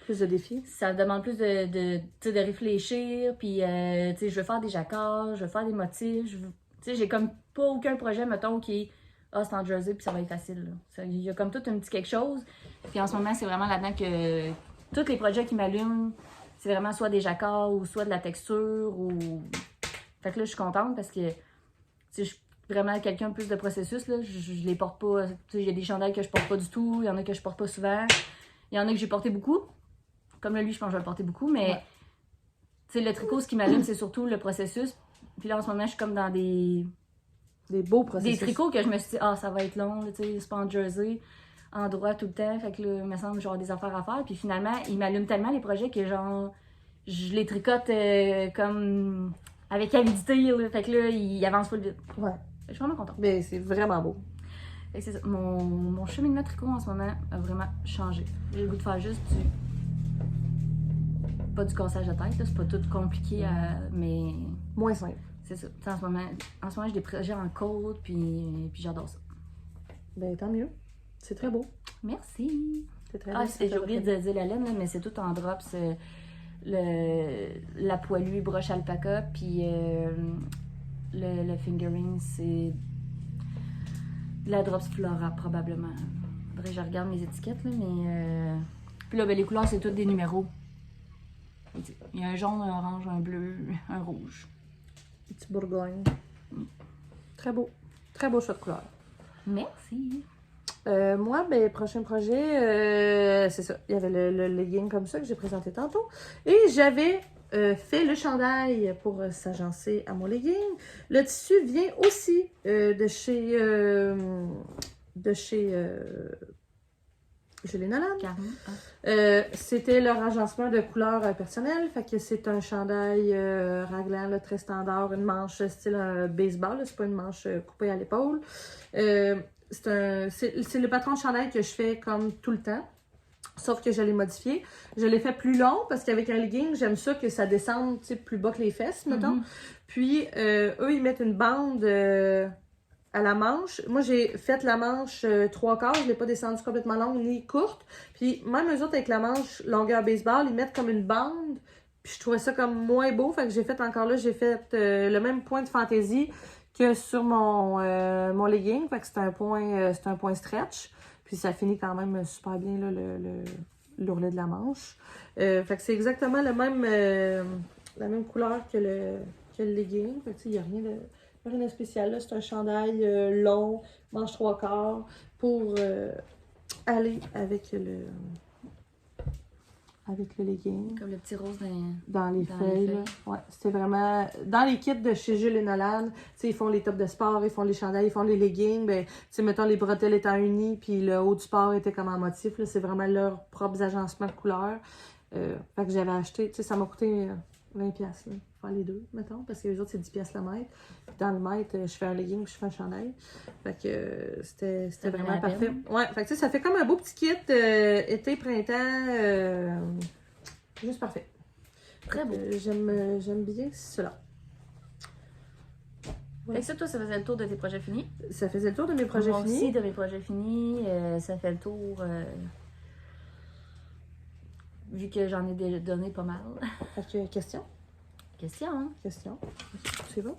plus de défis. Ça demande plus de réfléchir. Puis je veux faire des jacquards, je veux faire des motifs. J'ai comme pas aucun projet, mettons, qui est c'est en jersey puis ça va être facile. Il y a comme tout un petit quelque chose. Puis en ce moment, c'est vraiment là-dedans que tous les projets qui m'allument, c'est vraiment soit des jacquards ou soit de la texture ou. Fait que là, je suis contente parce que je suis vraiment quelqu'un plus de processus. Là. Je les porte pas. Il y a des chandails que je porte pas du tout. Il y en a que je porte pas souvent. Il y en a que j'ai porté beaucoup. Comme là, lui, je pense que je vais le porter beaucoup. Mais le tricot, ce qui m'allume, c'est surtout le processus. Puis là, en ce moment, je suis comme dans des beaux processus. Des tricots que je me suis dit, ça va être long. C'est pas en jersey. En droit tout le temps, fait que là, il me semble genre des affaires à faire. Puis finalement, ils m'allument tellement les projets que genre, je les tricote comme avec avidité, là. Fait que là, ils avancent pas vite. Ouais. Je suis vraiment contente. Mais c'est vraiment beau. Fait que c'est ça. Mon cheminement tricot en ce moment a vraiment changé. J'ai le goût de faire juste pas du cassage de tête, c'est pas tout compliqué, mais. Moins simple. C'est ça. En ce moment, j'ai des projets en côte, puis j'adore ça. Ben, tant mieux. C'est très beau. Merci. C'est très beau. J'ai oublié de dire la laine, là, mais c'est tout en drops. La poilue broche alpaca, puis le fingering, c'est de la drops flora, probablement. Faudrait que je regarde mes étiquettes, là, mais... Puis là, ben, les couleurs, c'est toutes des numéros. Il y a un jaune, un orange, un bleu, un rouge. Petit bourgogne. Très beau. Très beau choix de couleur. Merci. Moi, ben, prochain projet, c'est ça. Il y avait le legging comme ça que j'ai présenté tantôt. Et j'avais fait le chandail pour s'agencer à mon legging. Le tissu vient aussi de chez Julie Nolan. C'était leur agencement de couleurs personnelles. Fait que c'est un chandail raglan, là, très standard, une manche style baseball. C'est pas une manche coupée à l'épaule. C'est le patron de chandail que je fais comme tout le temps. Sauf que je l'ai modifié. Je l'ai fait plus long parce qu'avec un legging, j'aime ça que ça descende plus bas que les fesses, mettons. Puis, eux, ils mettent une bande à la manche. Moi, j'ai fait la manche 3/4. Je ne l'ai pas descendue complètement longue ni courte. Puis, même eux autres, avec la manche longueur baseball, ils mettent comme une bande. Puis, je trouvais ça comme moins beau. Fait que j'ai fait encore là, j'ai fait le même point de fantaisie que sur mon legging. Fait que c'est un point stretch. Puis ça finit quand même super bien là, l'ourlet de la manche. Fait que c'est exactement la même couleur que le legging. Fait que il n'y a rien de spécial là. C'est un chandail long, manche 3/4 pour aller avec avec le legging. Comme le petit rose dans les feuilles. Là. Ouais, c'était vraiment... Dans les kits de chez Jules et Nolan, ils font les tops de sport, ils font les chandails, ils font les leggings. Ben, mettons, les bretelles étant unies, puis le haut du sport était comme en motif. C'est vraiment leurs propres agencements de couleurs. Fait que j'avais acheté... Ça m'a coûté 20$. Là, faire les deux, mettons, parce que les autres, c'est 10$ le mètre. Puis dans le mètre, je fais un legging puis je fais un chandail. Fait que c'était vraiment parfait. Ouais, fait que ça fait comme un beau petit kit été-printemps. Juste parfait. Très beau. J'aime bien cela. Voilà. Fait que ça, toi, ça faisait le tour de tes projets finis? Ça faisait le tour de mes projets Moi finis. aussi, de mes projets finis. Ça fait le tour... vu que j'en ai donné pas mal. Fait que, question? Question, hein? Question. C'est bon?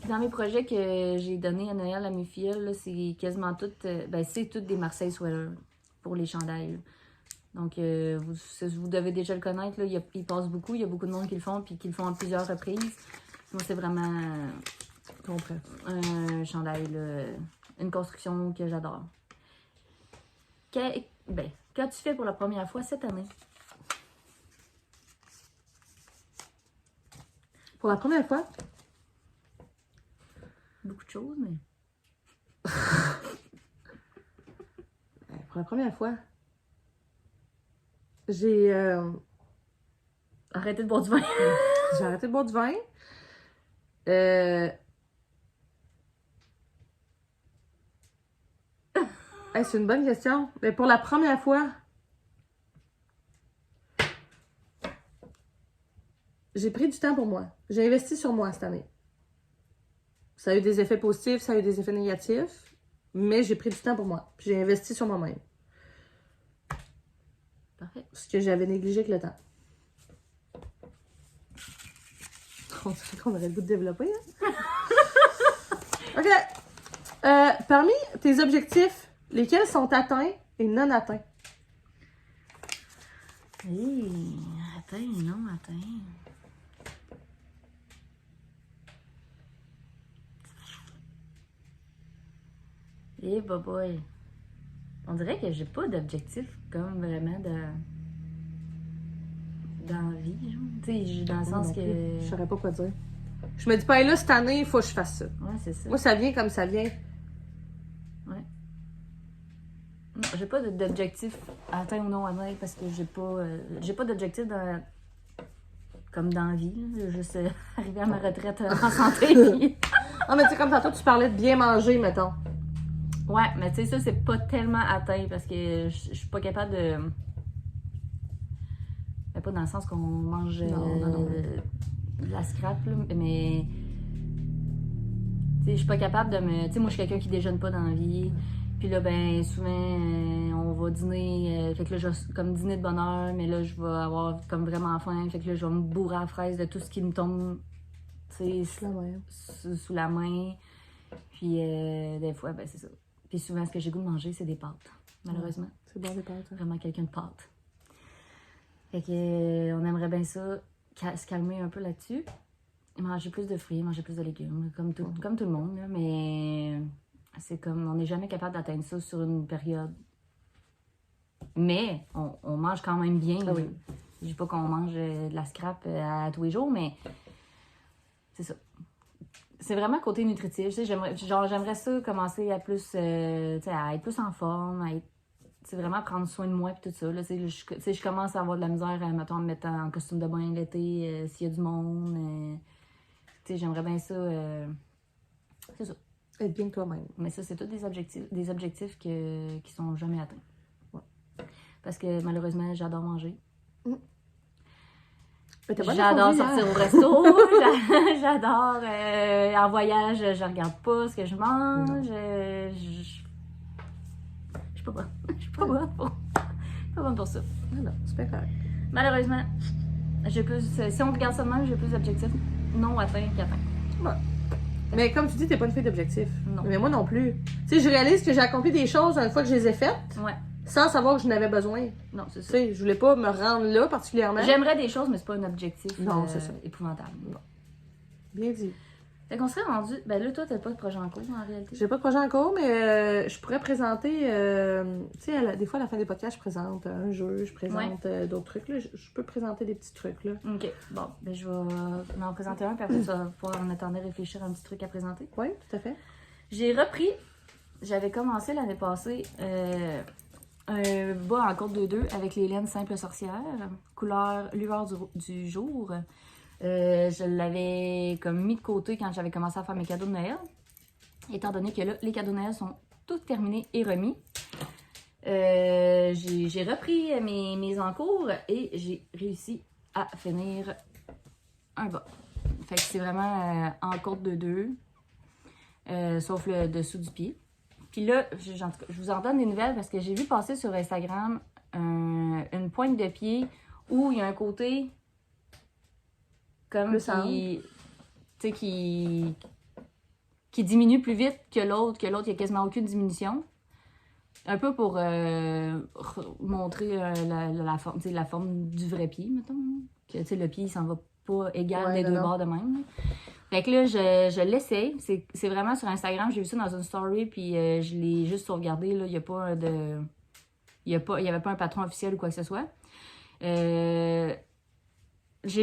Dans mes projets que j'ai donnés à Noël à mes filles, là, c'est quasiment toutes... c'est toutes des Marseille Sweater pour les chandails. Là. Donc, vous devez déjà le connaître. Là, il passe beaucoup. Il y a beaucoup de monde qui le font puis qui le font en plusieurs reprises. Moi, c'est vraiment un chandail, là, une construction que j'adore. Qu'as-tu fait pour la première fois cette année? Pour la première fois? Beaucoup de choses, mais... Pour la première fois, j'ai... Arrêté de boire du vin. J'ai arrêté de boire du vin. C'est une bonne question. Mais pour la première fois, j'ai pris du temps pour moi. J'ai investi sur moi cette année. Ça a eu des effets positifs, ça a eu des effets négatifs, mais j'ai pris du temps pour moi. Puis j'ai investi sur moi-même. Parfait. Ce que j'avais négligé avec le temps. On dirait qu'on aurait le goût de développer. Hein? OK. Parmi tes objectifs, lesquels sont atteints et non atteints? Atteint et non atteint. Boy. On dirait que j'ai pas d'objectif comme vraiment d'envie, genre. Tu sais, dans le sens que... Je saurais pas quoi dire. Je me dis pas, là, cette année, il faut que je fasse ça. Ouais, c'est ça. Moi, ça vient comme ça vient. Ouais. Non, j'ai pas d'objectif atteint ou non atteint parce que j'ai pas d'objectif comme dans la vie. Là. Juste arriver à ma retraite en santé. Puis... Non, mais tu sais, comme tantôt, tu parlais de bien manger, mettons. Ouais, mais tu sais, ça, c'est pas tellement atteint parce que je suis pas capable de... Mais pas dans le sens qu'on mange de la scrap, là, mais... Tu sais, je suis pas capable de me... Tu sais, moi, je suis quelqu'un qui déjeune pas dans la vie. Puis là, ben, souvent, on va dîner. Fait que là, je vais comme dîner de bonne heure, mais là, je vais avoir comme vraiment faim. Fait que là, je vais me bourrer à la fraise de tout ce qui me tombe, tu sais, sous la main. Puis des fois, ben, c'est ça. Puis souvent, ce que j'ai goût de manger, c'est des pâtes, malheureusement. Ouais, c'est bon, des pâtes. Hein? Vraiment quelqu'un de pâtes. Fait que on aimerait bien ça, se calmer un peu là-dessus. Manger plus de fruits, manger plus de légumes, comme tout le monde. Là, mais c'est comme, on n'est jamais capable d'atteindre ça sur une période. Mais on mange quand même bien. Ah oui. Je dis pas qu'on mange de la scrap à tous les jours, mais c'est ça. C'est vraiment côté nutritif. Tu sais, j'aimerais ça commencer à plus, à être plus en forme, à être, vraiment prendre soin de moi et tout ça. Là, je commence à avoir de la misère, mettons, à me mettre en costume de bain l'été, s'il y a du monde. J'aimerais bien ça. C'est ça. Être bien toi-même. Mais ça, c'est tous des objectifs qui sont jamais atteints. Ouais. Parce que malheureusement, j'adore manger. J'adore sortir au resto, j'adore en voyage, je regarde pas ce que je mange, je suis pas bonne. Je suis pas bonne pour ça. Non, c'est pas correct. Malheureusement, si on regarde ça de même, j'ai plus d'objectifs non atteints qu'atteints. Ouais. Mais comme tu dis, t'es pas une fille d'objectifs. Non. Mais moi non plus. Tu sais, je réalise que j'ai accompli des choses une fois que je les ai faites. Ouais. Sans savoir que je n'avais besoin. Non, c'est ça. Tu sais, je voulais pas me rendre là particulièrement. J'aimerais des choses, mais c'est pas un objectif non, c'est ça. épouvantable. Bon. Bien dit. Fait qu'on serait rendu. Ben là, toi, t'as pas de projet en cours en réalité. J'ai pas de projet en cours, mais je pourrais présenter. Tu sais, des fois, à la fin des podcasts, je présente un jeu, je présente d'autres trucs. Là. Je peux présenter des petits trucs. Là. Ok. Bon, ben je vais en présenter un, puis après, tu vas pouvoir en attendant réfléchir à un petit truc à présenter. Oui, tout à fait. J'ai repris. J'avais commencé l'année passée un bas en corde 2-2 avec les laines Simple Sorcière, couleur lueur du jour. Je l'avais comme mis de côté quand j'avais commencé à faire mes cadeaux de Noël. Étant donné que là, les cadeaux de Noël sont tous terminés et remis. J'ai repris mes encours et j'ai réussi à finir un bas. Fait que c'est vraiment en corde 2-2, sauf le dessous du pied. Puis là, je vous en donne des nouvelles parce que j'ai vu passer sur Instagram une pointe de pied où il y a un côté comme qui diminue plus vite que l'autre. Il n'y a quasiment aucune diminution. Un peu pour montrer la forme du vrai pied, mettons. Que le pied, il s'en va pas égal des deux bords de même. Fait que là, je l'essaye. C'est vraiment sur Instagram. J'ai vu ça dans une story, puis je l'ai juste sauvegardé. Là. Il n'y a pas de... Il y avait pas un patron officiel ou quoi que ce soit. J'ai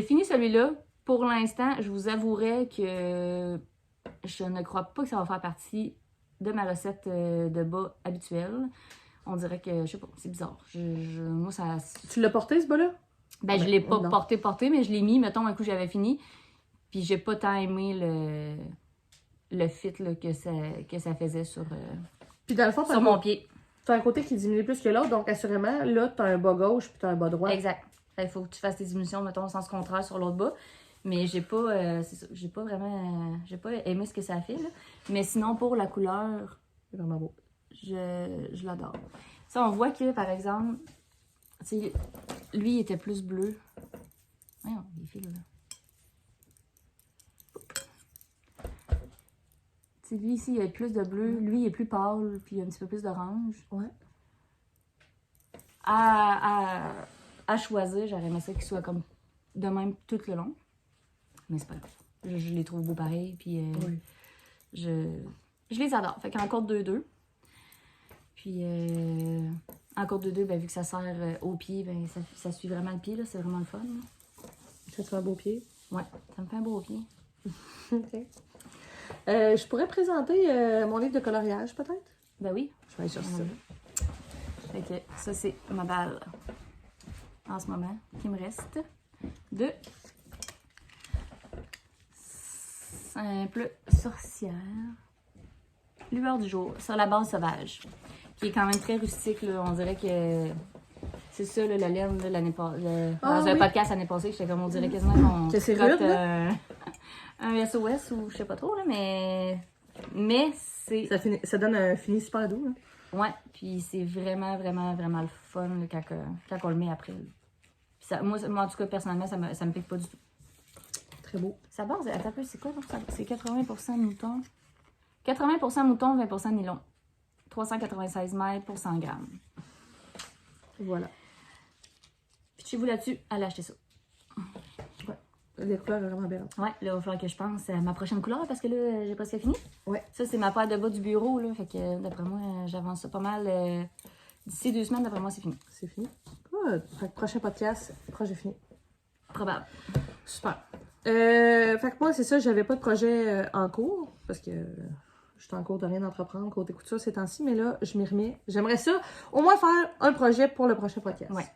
fini celui-là. Pour l'instant, je vous avouerai que je ne crois pas que ça va faire partie de ma recette de bas habituelle. On dirait que, je sais pas, c'est bizarre. Moi, ça... Tu l'as porté, ce bas-là? Ben, je l'ai pas porté, mais je l'ai mis, mettons, un coup, j'avais fini. Puis j'ai pas tant aimé le fit là, que ça faisait sur mon pied. T'as un côté qui diminue plus que l'autre, donc assurément, là, t'as un bas gauche puis t'as un bas droit. Exact. Il faut que tu fasses tes diminutions, mettons, au sens contraire sur l'autre bas. Mais j'ai pas, j'ai pas aimé ce que ça a fait, là. Mais sinon, pour la couleur, c'est vraiment beau. Je l'adore. Ça, on voit que, par exemple, lui, il était plus bleu. Voyons, les fils, là. T'sais, lui, ici, il y a plus de bleu. Lui, il est plus pâle, puis il y a un petit peu plus d'orange. Ouais. À choisir, j'aurais aimé ça qu'il soit comme de même tout le long. Mais c'est pas grave. Je les trouve beaux pareil, puis je les adore. Fait qu'en corde 2-2. Puis en corde 2-2, ben, vu que ça sert au pied, ben, ça suit vraiment le pied, là. C'est vraiment le fun. Ça te fait un beau pied? Ouais, ça me fait un beau pied. OK. Je pourrais présenter mon livre de coloriage, peut-être? Ben oui. Je vais aller chercher ça. Fait que ça, c'est ma balle en ce moment qui me reste de Simple Sorcière. Lueur du jour, sur la base sauvage, qui est quand même très rustique. Là. On dirait que c'est ça, là, la laine, l'année passée. Dans un podcast l'année passée, j'étais comme on dirait quasiment qu'on que c'est rude, un SOS ou je sais pas trop, là, mais c'est... Ça donne un fini super doux. Là. Ouais, puis c'est vraiment, vraiment, vraiment le fun là, quand on le met après. Ça, moi, en tout cas, personnellement, ça me pique pas du tout. Très beau. Sa base, attends un peu, c'est quoi? C'est 80% mouton. 80% mouton, 20% nylon. 396 mètres pour 100 grammes. Voilà. Puis chez vous là-dessus, allez acheter ça. Ouais. Les couleurs sont vraiment belles. Ouais, là, il va falloir que je pense à ma prochaine couleur parce que là, j'ai presque fini. Ouais. Ça, c'est ma paire de bas du bureau, là. Fait que d'après moi, j'avance ça pas mal. D'ici 2 semaines, d'après moi, c'est fini. C'est fini? Good. Fait que prochain podcast, projet fini. Probable. Super. Fait que moi, c'est ça, j'avais pas de projet en cours parce que je suis en cours de rien d'entreprendre côté couture ces temps-ci, mais là, je m'y remets. J'aimerais ça, au moins faire un projet pour le prochain podcast. Ouais.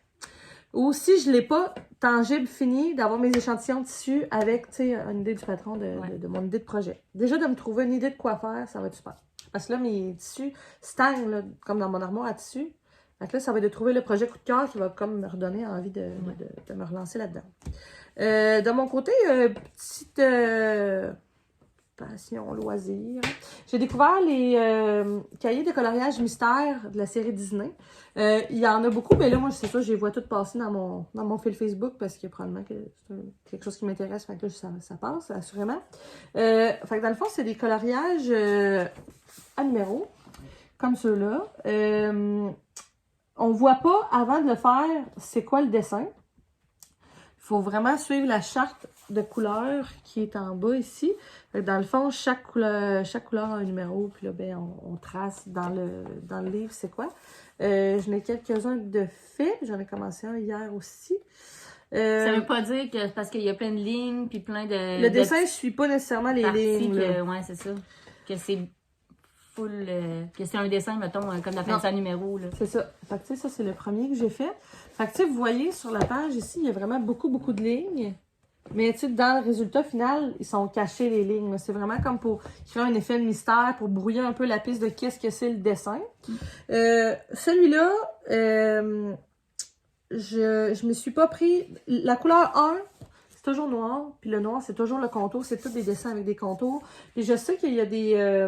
Ou si je l'ai pas tangible, fini, d'avoir mes échantillons de tissu avec, tu sais, une idée du patron de mon idée de projet. Déjà, de me trouver une idée de quoi faire, ça va être super. Parce que là, mes tissus stagnent, là, comme dans mon armoire à tissu. Donc là, ça va être de trouver le projet coup de cœur qui va comme me redonner envie de me relancer là-dedans. De mon côté, petite passion, loisir. J'ai découvert les cahiers de coloriage mystère de la série Disney. Il y en a beaucoup, mais là, moi, c'est ça, je les vois toutes passer dans mon fil Facebook parce que probablement que c'est quelque chose qui m'intéresse. Fait que là, ça passe, assurément. Fait que dans le fond, c'est des coloriages à numéro, comme ceux-là. On voit pas, avant de le faire, c'est quoi le dessin. Il faut vraiment suivre la charte de couleurs qui est en bas ici. Dans le fond, chaque couleur a un numéro, puis là, ben, on trace dans le livre c'est quoi. J'en ai quelques-uns de faits, j'en ai commencé un hier aussi. Ça veut pas dire que parce qu'il y a plein de lignes, puis plein de... Le dessin, je suis pas nécessairement les lignes. Ouais, c'est ça. Que c'est full... que c'est un dessin, mettons, comme la fin de sa numéro, là. C'est ça. Fait que, tu sais, ça, c'est le premier que j'ai fait. Fait que, tu sais, vous voyez, sur la page, ici, il y a vraiment beaucoup de lignes. Mais, tu sais, dans le résultat final, ils sont cachés, les lignes. C'est vraiment comme pour créer un effet de mystère, pour brouiller un peu la piste de qu'est-ce que c'est le dessin. Celui-là, je me suis pas pris... La couleur 1, c'est toujours noir. Puis le noir, c'est toujours le contour. C'est tous des dessins avec des contours. Puis je sais qu'il y a des...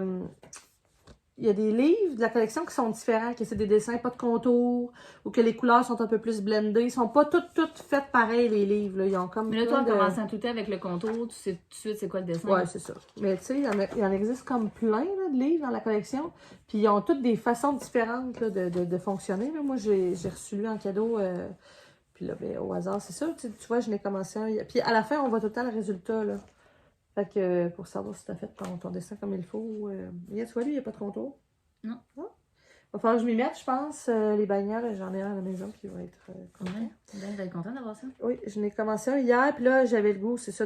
il y a des livres de la collection qui sont différents, que c'est des dessins pas de contour, ou que les couleurs sont un peu plus blendées. Ils sont pas toutes faites pareil, les livres. Là. Ils ont comme mais là, toi, en commençant tout avec le contour, tu sais tout de suite c'est quoi le dessin. Ouais, c'est ça. Mais tu sais, il en existe comme plein là, de livres dans la collection. Puis ils ont toutes des façons différentes là, de fonctionner. Là. Moi, j'ai reçu lui en cadeau. Puis là, ben, au hasard, c'est ça. Tu vois, je n'ai commencé un. Puis à la fin, on voit tout le temps le résultat. Là. Fait que pour savoir si tu as fait ton dessin comme il faut. Tu vois, lui, il n'y a pas de contour. Non. Ah. Va falloir que je m'y mette, je pense. Les bannières, j'en ai un à la maison qui va être content. Ouais. Ben, vous êtes content d'avoir ça? Oui, je n'ai commencé un hier, puis là, j'avais le goût, c'est ça,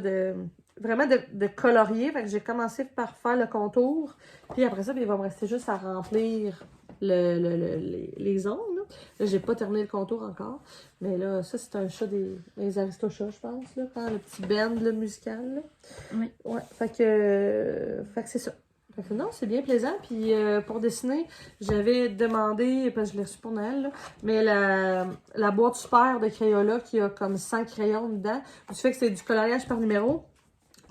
vraiment de colorier. Fait que j'ai commencé par faire le contour. Puis après ça, il va me rester juste à remplir les zones. Là, j'ai pas terminé le contour encore. Mais là, ça, c'est un chat des Aristochats, je pense, là, par le petit bend là, musical. Là. Oui. Ouais, fait que c'est ça. Fait que non, c'est bien plaisant. Puis pour dessiner, j'avais demandé, parce que je l'ai reçu pour Noël, là, mais la boîte super de Crayola qui a comme 100 crayons dedans, du fait que c'est du coloriage par numéro,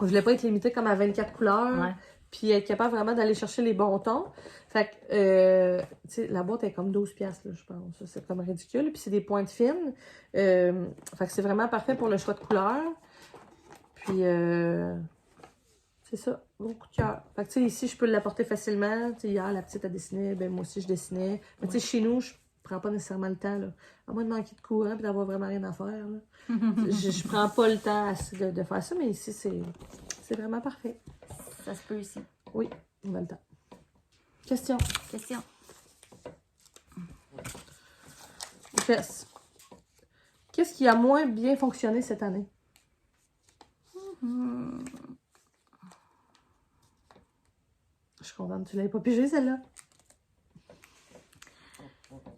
je voulais pas être limitée comme à 24 couleurs. Ouais. Puis être capable vraiment d'aller chercher les bons tons. Fait que, tu sais, la boîte est comme 12$, là, je pense. C'est comme ridicule. Puis c'est des pointes fines. Fait que c'est vraiment parfait pour le choix de couleurs. Puis, c'est ça, gros coup de cœur. Fait que, tu sais, ici, je peux l'apporter facilement. Tu sais, hier, la petite a dessiné, ben moi aussi, je dessinais. Mais, tu sais, chez nous, je prends pas nécessairement le temps, là. À moins de manquer de courant et d'avoir vraiment rien à faire, là. je prends pas le temps de faire ça, mais ici, c'est vraiment parfait. Ça se peut ici. Oui, on a le temps. Question. Fesses. Qu'est-ce qui a moins bien fonctionné cette année? Je suis contente que tu l'aies pas pigé, celle-là.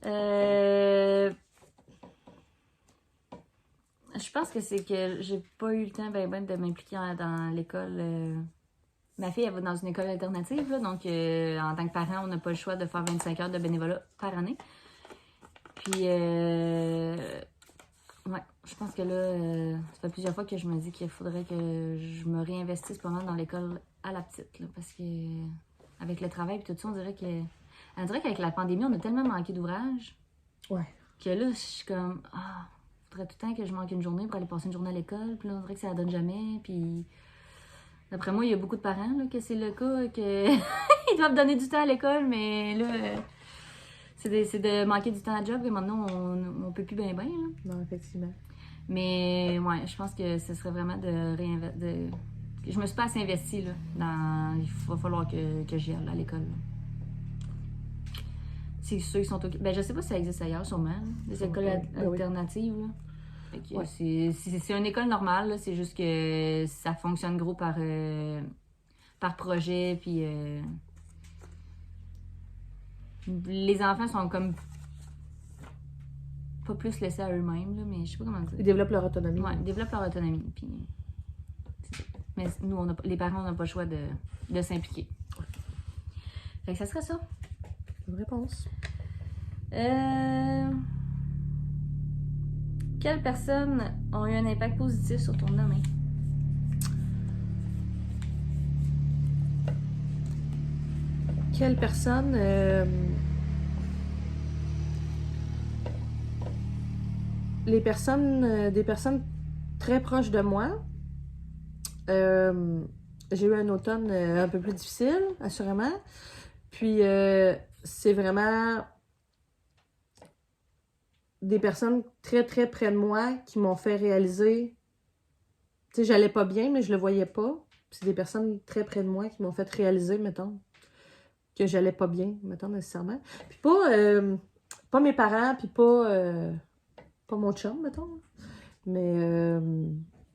Je pense que c'est que j'ai pas eu le temps de m'impliquer dans l'école. Ma fille, elle va dans une école alternative, là, donc en tant que parent, on n'a pas le choix de faire 25 heures de bénévolat par année. Puis, ouais, je pense que là, ça fait plusieurs fois que je me dis qu'il faudrait que je me réinvestisse pas mal dans l'école à la petite, là, parce que avec le travail et tout ça, on dirait qu'avec la pandémie, on a tellement manqué d'ouvrages. Ouais. Que là, je suis comme, faudrait tout le temps que je manque une journée pour aller passer une journée à l'école, puis là, on dirait que ça la donne jamais, puis... D'après moi, il y a beaucoup de parents là, que c'est le cas, qu'ils doivent donner du temps à l'école, mais là, c'est de manquer du temps à job, et maintenant, on peut plus bien. Là. Non, effectivement. Mais ouais, je pense que ce serait vraiment de réinvestir. Je me suis pas assez investie là, il va falloir que j'y aille à l'école. C'est ceux qui sont au... Ben, je sais pas si ça existe ailleurs, sûrement, là, des écoles alternatives. Là. Ouais. C'est une école normale, c'est juste que ça fonctionne gros par projet, puis les enfants sont comme pas plus laissés à eux-mêmes, là, mais je sais pas comment dire. Ils développent leur autonomie. Ouais, ils développent leur autonomie, puis... Mais nous, les parents, on n'a pas le choix de s'impliquer. Fait que ça serait ça. Bonne réponse. Quelles personnes ont eu un impact positif sur ton année? Quelles personnes... des personnes très proches de moi. J'ai eu un automne un peu plus difficile, assurément. Puis, c'est vraiment des personnes très, très près de moi qui m'ont fait réaliser sais, j'allais pas bien, mais je le voyais pas. C'est des personnes très près de moi qui m'ont fait réaliser, mettons, que j'allais pas bien, mettons, nécessairement. Puis pas mes parents, puis pas mon chum, mettons. Mais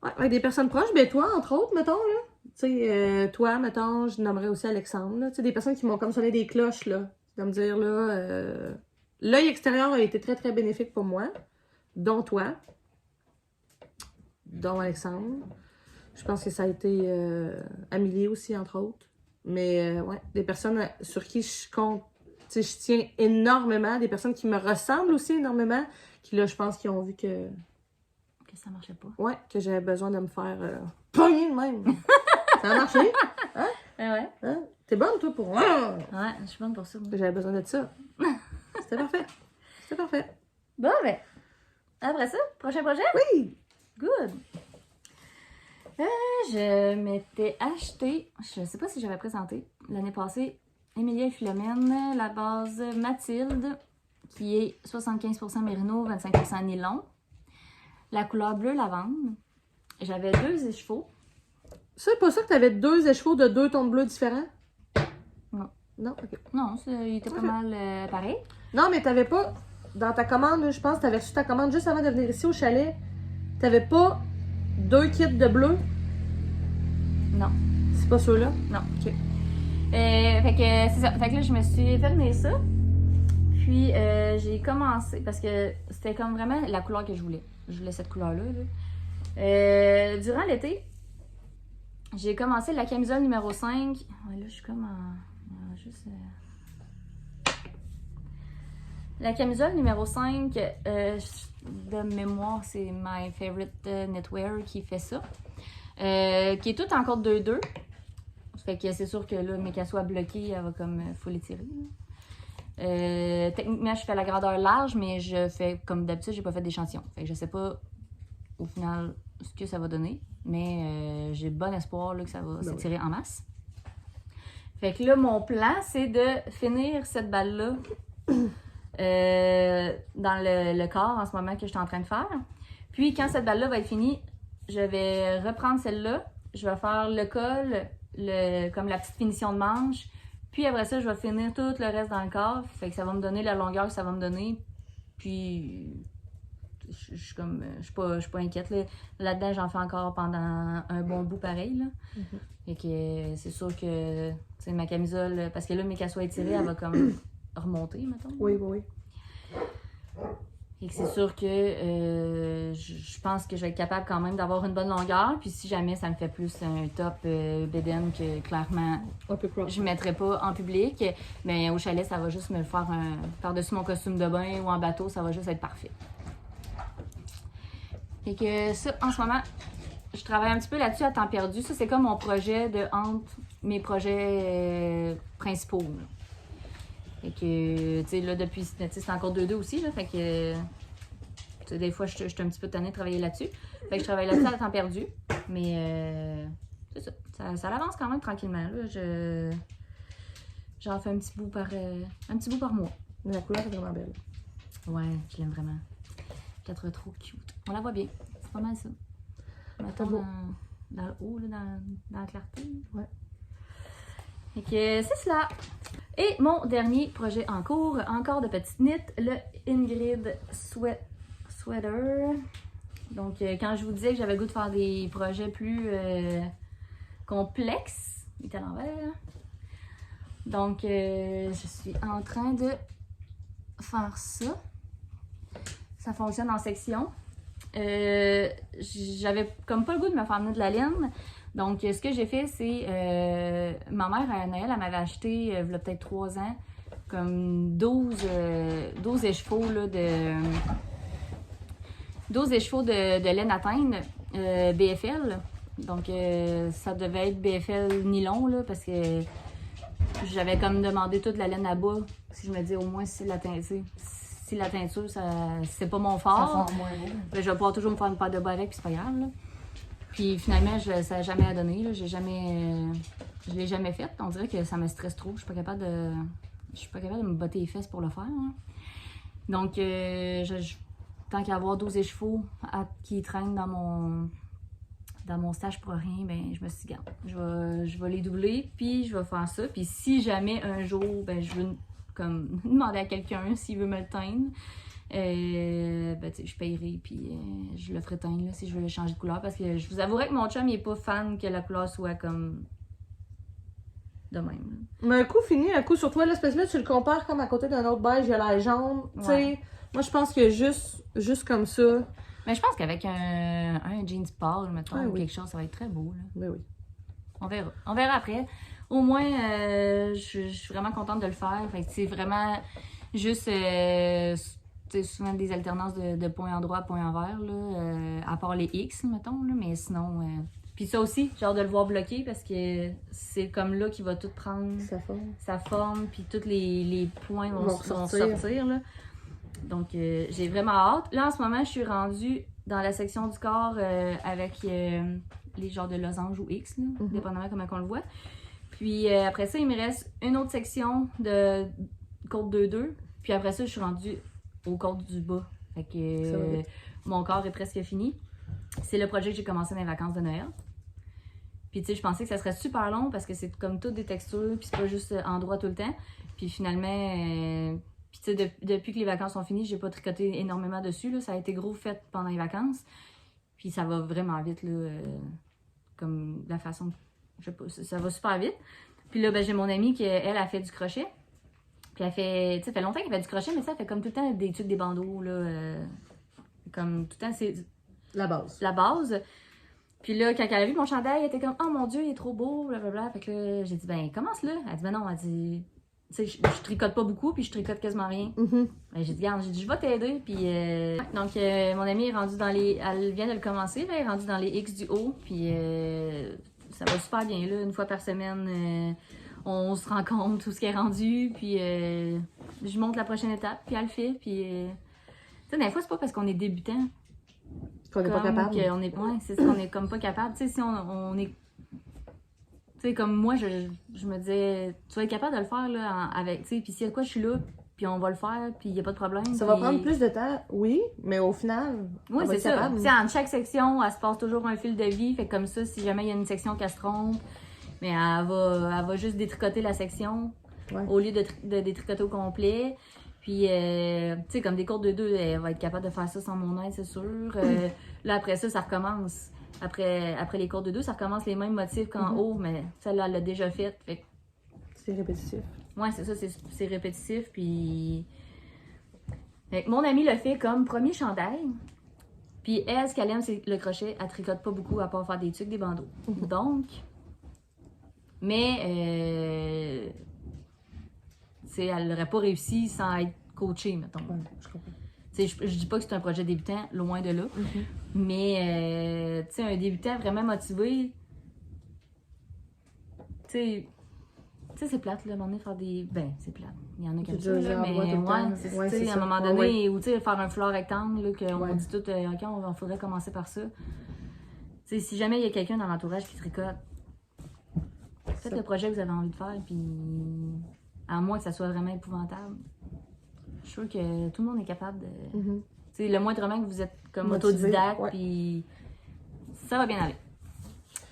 ouais, avec des personnes proches, ben toi, entre autres, mettons, là. Tu sais, toi, mettons, je nommerais aussi Alexandre, là. Tu sais, des personnes qui m'ont comme sonné des cloches, là. De me dire, là, l'œil extérieur a été très, très bénéfique pour moi, dont toi, dont Alexandre. Je pense que ça a été Amélie aussi, entre autres. Mais ouais, des personnes sur qui je compte, tu sais, je tiens énormément, des personnes qui me ressemblent aussi énormément, qui là, je pense qu'ils ont vu que ça marchait pas. Ouais, que j'avais besoin de me faire pogner de même. Ça a marché? Hein? Ouais. Hein? T'es bonne, toi, pour... Ouais, je suis bonne pour ça. J'avais besoin de ça. C'était parfait. C'était parfait. Bon, ben, après ça, prochain projet? Oui! Good! Je m'étais acheté, je sais pas si j'avais présenté, l'année passée, Emilia et Philomène, la base Mathilde, qui est 75% mérino, 25% nylon. La couleur bleu lavande. J'avais 2 écheveaux. C'est pas ça que t'avais 2 écheveaux de 2 tons de bleu différents? Non. Non? OK. Non, il était pas mal pareil. Non, mais t'avais pas... Dans ta commande, je pense que t'avais reçu ta commande juste avant de venir ici au chalet. T'avais pas 2 kits de bleu? Non. C'est pas ceux-là? Non. OK. Fait que c'est ça. Fait que là, je me suis fait venir ça. Puis j'ai commencé, parce que c'était comme vraiment la couleur que je voulais. Je voulais cette couleur-là. Là. Durant l'été, j'ai commencé la camisole numéro 5. Ouais, là, je suis comme en juste... La camisole numéro 5, de mémoire, c'est My Favorite Knitwear qui fait ça. Qui est toute en corde 2-2. Fait que c'est sûr que là, mais qu'elle soit bloquée, elle va comme faut l'étirer. Techniquement, je fais la grandeur large, mais je fais comme d'habitude, j'ai pas fait d'échantillon. Fait que je sais pas au final ce que ça va donner, mais j'ai bon espoir là, que ça va s'étirer en masse. Fait que là, mon plan, c'est de finir cette balle-là dans le corps en ce moment que je suis en train de faire. Puis quand cette balle-là va être finie, je vais reprendre celle-là, je vais faire le col, comme la petite finition de manche. Puis après ça, je vais finir tout le reste dans le corps. Fait que ça va me donner la longueur que ça va me donner. Puis je suis pas inquiète. Là-dedans, j'en fais encore pendant un bon bout pareil. Là. Fait que c'est sûr que ma camisole, parce que là, mais qu'elle soit étirée, elle va comme remonter, mettons. Oui. Et que c'est sûr que je pense que je vais être capable quand même d'avoir une bonne longueur. Puis si jamais ça me fait plus un top bédaine que clairement je ne mettrai pas en public, mais au chalet, ça va juste me le faire par-dessus mon costume de bain ou en bateau, ça va juste être parfait. Et que ça, en ce moment, je travaille un petit peu là-dessus à temps perdu. Ça, c'est comme mon projet entre mes projets principaux. Là. Fait que, tu sais, là, depuis, c'est encore 2-2 aussi, là, fait que, tu sais, des fois, je suis un petit peu tannée de travailler là-dessus. Fait que je travaille là-dessus à temps perdu, mais c'est ça avance quand même tranquillement, là, j'en fais un petit bout par mois. Mais la couleur est vraiment belle. Ouais, je l'aime vraiment. 4 trop cute. On la voit bien, c'est pas mal ça. Mettons dans le haut, là, dans la clarté. Ouais. Fait que c'est cela. Et mon dernier projet en cours, encore de petites knits, le Ingrid Sweater. Donc, quand je vous disais que j'avais le goût de faire des projets plus complexes, il est à l'envers. Donc, je suis en train de faire ça. Ça fonctionne en section. J'avais comme pas le goût de me faire venir de la laine. Donc, ce que j'ai fait, c'est... ma mère, à Noël, elle m'avait acheté, il y a peut-être 3 ans, comme 12 écheveaux là, de 12 laine à teindre BFL. Donc, ça devait être BFL nylon, là, parce que j'avais comme demandé toute la laine à bas. Si je me dis, au moins, si la teinture, c'est pas mon fort, je vais pouvoir toujours me faire une paire de bas avec, puis c'est pas grave, là. Puis finalement, ça n'a jamais donné. Là. Je l'ai jamais fait. On dirait que ça me stresse trop. Je suis pas capable de me botter les fesses pour le faire. Hein. Donc, tant qu'à avoir 12 écheveaux qui traînent dans dans mon stage pour rien, ben je me suis dit, garde, je vais les doubler, puis je vais faire ça. Puis si jamais un jour, ben je veux comme demander à quelqu'un s'il veut me le teindre, ben tu sais, je paierai, puis je le ferai teindre là, si je veux le changer de couleur. Parce que je vous avouerai que mon chum, il est pas fan que la couleur soit comme de même. Mais un coup fini, un coup sur toi, l'espèce là, tu le compares comme à côté d'un autre beige, il a l'air jaune. Tu sais, moi je pense que juste comme ça. Mais je pense qu'avec un jeans pâle, mettons, ou quelque chose, ça va être très beau. Là. Ben oui. On verra. On verra après. Au moins, je suis vraiment contente de le faire. Fait que c'est vraiment juste souvent des alternances de point endroit à point envers, là, à part les X, mettons, là, mais sinon. Puis ça aussi, j'ai hâte de le voir bloquer parce que c'est comme là qu'il va tout prendre sa forme, puis tous les points vont sortir là. Donc, j'ai vraiment hâte. Là, en ce moment, je suis rendue dans la section du corps avec les genres de losanges ou X, là, dépendamment comment on le voit. Puis après ça, il me reste une autre section de côte 2-2. Puis après ça, je suis rendue aux côtes du bas. Fait que mon corps est presque fini. C'est le projet que j'ai commencé dans les vacances de Noël. Puis tu sais, je pensais que ça serait super long parce que c'est comme toutes des textures, puis c'est pas juste endroit tout le temps. Puis finalement... Puis tu sais, depuis que les vacances sont finies, j'ai pas tricoté énormément dessus. Là. Ça a été gros fait pendant les vacances. Puis ça va vraiment vite, là. Comme la façon... Je sais pas, ça va super vite. Puis là, ben, j'ai mon amie qui, elle, a fait du crochet. Puis elle fait... Tu sais, ça fait longtemps qu'elle fait du crochet, mais ça fait comme tout le temps des trucs, des bandeaux, là. Comme tout le temps, c'est... La base. La base. Puis là, quand elle a vu mon chandail, elle était comme « Oh mon Dieu, il est trop beau, blablabla. » Fait que là, j'ai dit « Ben, commence là. » Elle dit « Ben non, elle dit... » Tu sais, je tricote pas beaucoup, puis je tricote quasiment rien. Ben, j'ai dit, regarde, je vais t'aider. Puis, donc, mon amie est rendue dans les... Elle vient de le commencer, là, elle est rendue dans les X du haut. Puis, ça va super bien, là. Une fois par semaine, on se rend compte tout ce qui est rendu. Puis, je montre la prochaine étape, puis elle le fait. Puis, tu sais, des fois, c'est pas parce qu'on est débutant. Qu'on n'est pas capable. Ouais, c'est ça, qu'on est comme pas capable. Tu sais, si on est... Tu sais, comme moi, je me disais, tu vas être capable de le faire, là, avec, tu sais, puis s'il y a de quoi, je suis là, puis on va le faire, puis il n'y a pas de problème. Ça va prendre plus de temps, oui, mais au final, oui, c'est ça. Tu sais, entre chaque section, elle se passe toujours un fil de vie, fait comme ça, si jamais il y a une section qui se trompe, mais elle va juste détricoter la section, au lieu de détricoter au complet. Puis, tu sais, comme des courtes de 2, elle va être capable de faire ça sans mon aide, c'est sûr. Là, après ça recommence. Après les cours de 2, ça recommence les mêmes motifs qu'en haut, mais celle-là, elle l'a déjà faite. Fait... C'est répétitif. Ouais, c'est ça, c'est répétitif. Puis. Fait que mon amie le fait comme premier chandail. Puis elle, ce qu'elle aime, c'est le crochet. Elle tricote pas beaucoup à part faire des trucs, des bandeaux. Donc. Mais. Tu sais, elle n'aurait pas réussi sans être coachée, mettons. Ouais, je comprends. Je dis pas que c'est un projet débutant, loin de là. Mais, tu sais, un débutant vraiment motivé, tu sais, c'est plate, là, à un moment donné, faire des... Ben, c'est plate. Il y en a qui aiment ça, là, mais ouais, c'est à un moment donné, ou tu sais, faire un fleur rectangle, là, qu'on dit tout, OK, on faudrait commencer par ça. Tu sais, si jamais il y a quelqu'un dans l'entourage qui tricote, faites le projet que vous avez envie de faire, puis à moins que ça soit vraiment épouvantable. Je suis sûre que tout le monde est capable de... C'est le moindrement que vous êtes comme motivé, autodidacte, puis ça va bien aller.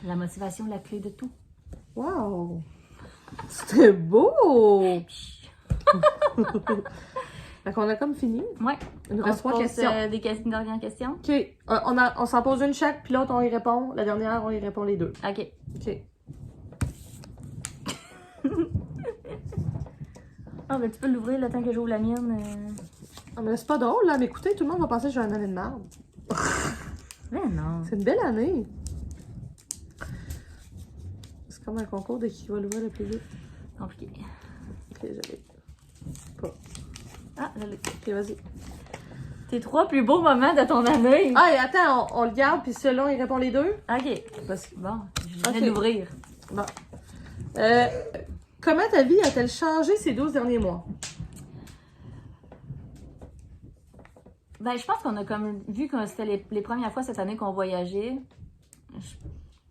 La motivation, la clé de tout. Wow! C'était beau! Fait qu'on a comme fini. Ouais. Il nous reste 3 questions. Une dernière question. OK. On s'en pose une chaque, puis l'autre, on y répond. La dernière, on y répond les deux. OK. Ah, ben tu peux l'ouvrir le temps que j'ouvre la mienne. Ah, mais c'est pas drôle, là. Mais écoutez, tout le monde va penser que j'ai une année de merde. Mais non. C'est une belle année. C'est comme un concours de qui va l'ouvrir le plus vite. Compliqué. Ok, j'avais pas. Ah, je l'ai. Ok, vas-y. Tes 3 plus beaux moments de ton année. Ah, et attends, on le garde, puis celui-là, il répond les deux. OK. Bon, je viens de l'ouvrir. Bon. Comment ta vie a-t-elle changé ces 12 derniers mois? Ben, je pense qu'on a comme vu que c'était les premières fois cette année qu'on voyageait. Je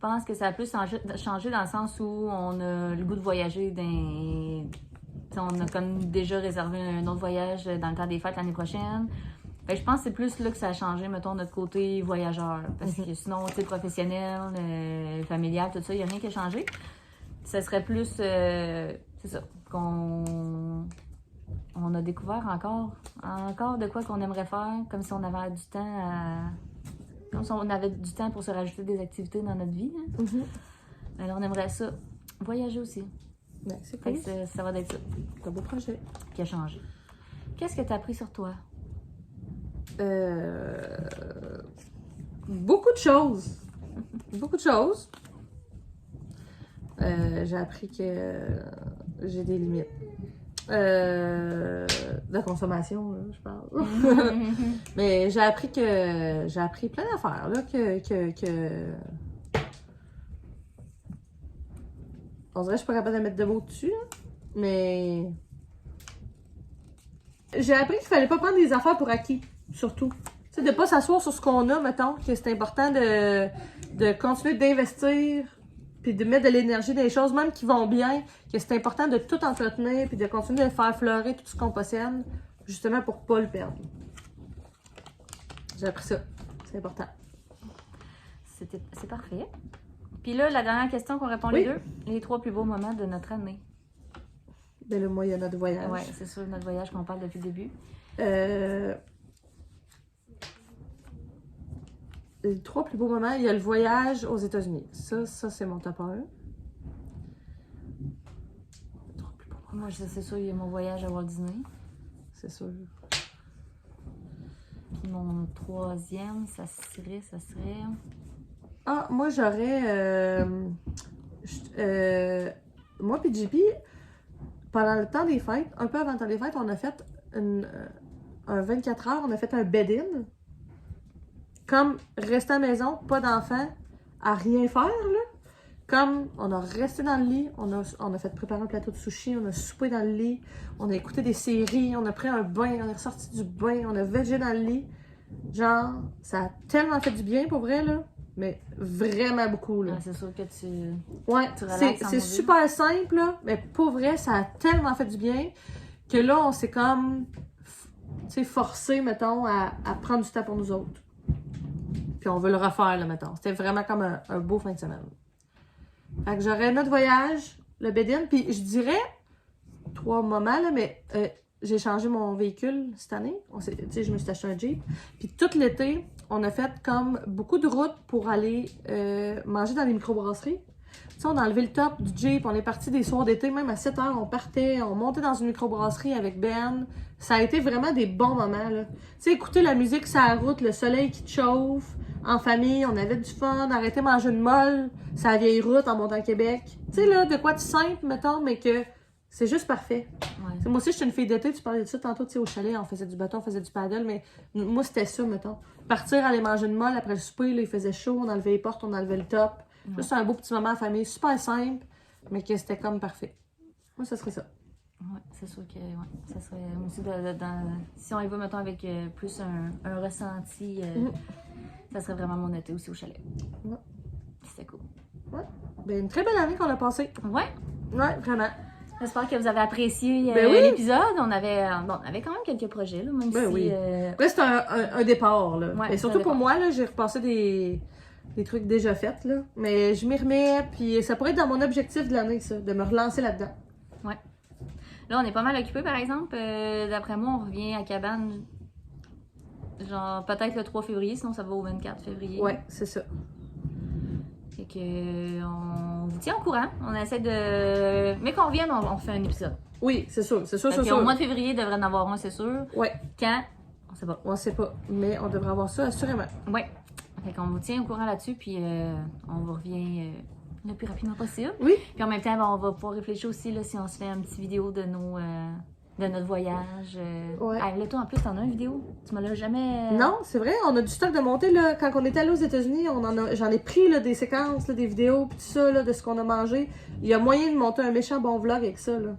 pense que ça a plus changé dans le sens où on a le goût de voyager. On a comme déjà réservé un autre voyage dans le temps des fêtes l'année prochaine. Fait que je pense que c'est plus là que ça a changé, mettons, notre côté voyageur. Parce que sinon, tu sais, professionnel, familial, tout ça, il n'y a rien qui a changé. Ça serait plus, c'est ça, qu'on on a découvert encore de quoi qu'on aimerait faire, comme si on avait du temps comme si on avait du temps pour se rajouter des activités dans notre vie. Hein. Alors, on aimerait ça. Voyager aussi. Ben, c'est cool. Ça va d'être ça. C'est un beau projet. Qui a changé. Qu'est-ce que tu as appris sur toi? Beaucoup de choses. Beaucoup de choses. J'ai appris que j'ai des limites. De consommation, là, je parle. Mais j'ai appris plein d'affaires, là, que... On dirait que je suis pas capable de mettre de mots dessus, hein, mais... J'ai appris qu'il fallait pas prendre des affaires pour acquis, surtout. Tu sais, de pas s'asseoir sur ce qu'on a, mettons, que c'est important de continuer d'investir puis de mettre de l'énergie dans les choses, même qui vont bien, que c'est important de tout entretenir puis de continuer de faire fleurir tout ce qu'on possède, justement pour pas le perdre. J'ai appris ça. C'est important. C'est parfait. Puis là, la dernière question qu'on répond les deux, les 3 plus beaux moments de notre année. Ben là, moi, il y a notre voyage. Oui, c'est sûr, notre voyage qu'on parle depuis le début. Les 3 plus beaux moments, il y a le voyage aux États-Unis. Ça c'est mon top 1. Moi, c'est sûr, il y a mon voyage à Walt Disney. C'est sûr. Puis mon 3e, ça serait... Ah, moi, j'aurais... moi puis JP, pendant le temps des fêtes, un peu avant le temps des fêtes, on a fait un 24 heures, on a fait un bed-in. Comme rester à la maison, pas d'enfants, à rien faire, là. Comme on a resté dans le lit, on a fait préparer un plateau de sushi, on a soupé dans le lit, on a écouté des séries, on a pris un bain, on est ressorti du bain, on a végé dans le lit. Genre, ça a tellement fait du bien pour vrai, là. Mais vraiment beaucoup, là. Ah, c'est sûr que tu relaxes. C'est super simple, là, mais pour vrai, ça a tellement fait du bien que là, on s'est comme, tu sais, forcé, mettons, à prendre du temps pour nous autres. Puis on veut le refaire, là, mettons. C'était vraiment comme un beau fin de semaine. Fait que j'aurais notre voyage, le bed-in, puis je dirais 3 moments, là, mais j'ai changé mon véhicule cette année. Tu sais, je me suis acheté un Jeep. Puis tout l'été, on a fait comme beaucoup de routes pour aller manger dans les microbrasseries. Tu sais, on a enlevé le top du Jeep, on est parti des soirs d'été, même à 7 heures, on partait, on montait dans une microbrasserie avec Ben. Ça a été vraiment des bons moments, là. Tu sais, écouter la musique sur la route, le soleil qui te chauffe, en famille, on avait du fun, arrêter de manger une molle, sur la vieille route en montant à Québec. Tu sais, là, de quoi de simple, mettons, mais que c'est juste parfait. Ouais. Moi aussi, je suis une fille d'été, tu parlais de ça tantôt, tu sais, au chalet, on faisait du bateau, on faisait du paddle, mais moi, c'était ça, mettons. Partir, aller manger une molle, après le souper, là, il faisait chaud, on enlevait les portes, on enlevait le top. Ouais. Juste un beau petit moment en famille, super simple, mais que c'était comme parfait. Moi, ça serait ça. Oui, c'est sûr que ça serait aussi si on y va, mettons, avec plus un ressenti, ça serait vraiment mon été aussi au chalet. Ouais. C'était cool. Ouais. Ben, une très belle année qu'on a passée. Ouais. Ouais, vraiment. J'espère que vous avez apprécié l'épisode. On avait quand même quelques projets, là, même si... Après, c'est un départ, là. Ouais, et surtout pour moi, là, j'ai repassé des trucs déjà faits, là. Mais je m'y remets, puis ça pourrait être dans mon objectif de l'année, ça, de me relancer là-dedans. Ouais. Là, on est pas mal occupés, par exemple. D'après moi, on revient à Cabane, genre peut-être le 3 février, sinon ça va au 24 février. Ouais, c'est ça. Fait que on vous tient au courant. On essaie de... Mais qu'on revienne, on fait un épisode. Oui, c'est sûr, c'est sûr, c'est sûr. Au mois de février, il devrait en avoir un, c'est sûr. Ouais. Quand? On sait pas. On sait pas, mais on devrait avoir ça assurément. Ouais. Fait qu'on vous tient au courant là-dessus, puis on vous revient... le plus rapidement possible. Oui. Puis en même temps, on va pouvoir réfléchir aussi là, si on se fait une petite vidéo de notre voyage. Ouais. Là, toi, en plus, t'en as une vidéo. Tu me l'as jamais... Non, c'est vrai. On a du stock de monter. Là. Quand on était allé aux États-Unis, j'en ai pris là, des séquences, là, des vidéos, puis tout ça, là, de ce qu'on a mangé. Il y a moyen de monter un méchant bon vlog avec ça. Là.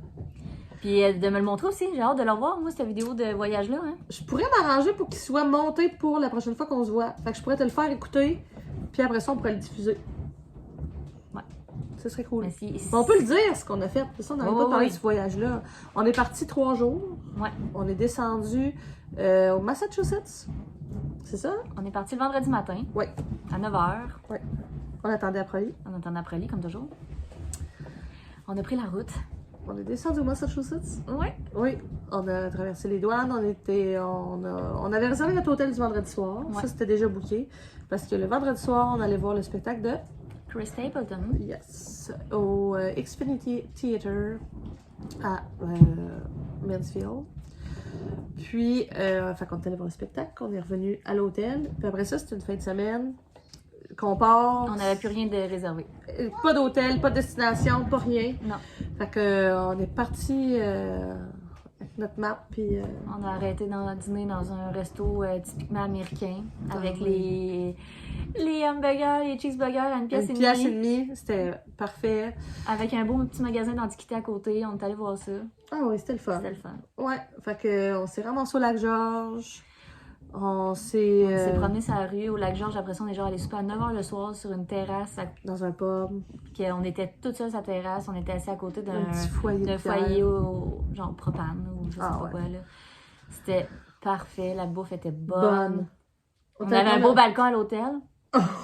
Puis de me le montrer aussi. J'ai hâte de le voir, moi, cette vidéo de voyage-là. Hein? Je pourrais m'arranger pour qu'il soit monté pour la prochaine fois qu'on se voit. Fait que je pourrais te le faire écouter, puis après ça, on pourrait le diffuser. Ce serait cool. On peut le dire, ce qu'on a fait. C'est ça, on n'avait pas parlé de ce voyage-là. On est parti 3 jours. Ouais. On est descendu Au Massachusetts. C'est ça? On est parti le vendredi matin. Oui. À 9h. Oui. On attendait après lui. On attendait après lui, comme toujours. On a pris la route. On est descendu au Massachusetts. Oui. Oui. On a traversé les douanes. On avait réservé notre hôtel du vendredi soir. Ouais. Ça, c'était déjà booké. Parce que le vendredi soir, on allait voir le spectacle de... Chris Stapleton. Yes. Au Xfinity Theater à Mansfield. Puis, fait qu'on est allé voir le spectacle. On est revenu à l'hôtel. Puis après ça, c'était une fin de semaine qu'on part. On n'avait plus rien de réservé. Pas d'hôtel, pas de destination, pas rien. Non. Fait que on est parti avec notre map, puis... On a arrêté dans dîner dans un resto typiquement américain, avec oui. les hamburgers, les cheeseburgers à une pièce Une pièce et demie, c'était parfait. Avec un beau petit magasin d'antiquités à côté, on est allé voir ça. Ah oui, c'était le fun. C'était le fun. Ouais, fait que on s'est ramassé au Lac-Georges. On s'est promené sur la rue au Lac-Georges. Après ça, on est genre allé souper à 9h le soir sur une terrasse. Dans un pub. On était toutes seules sur la terrasse. On était assis à côté d'un petit foyer au genre propane ou je sais pas ouais. quoi. Là. C'était parfait. La bouffe était bonne. On avait un beau balcon à l'hôtel.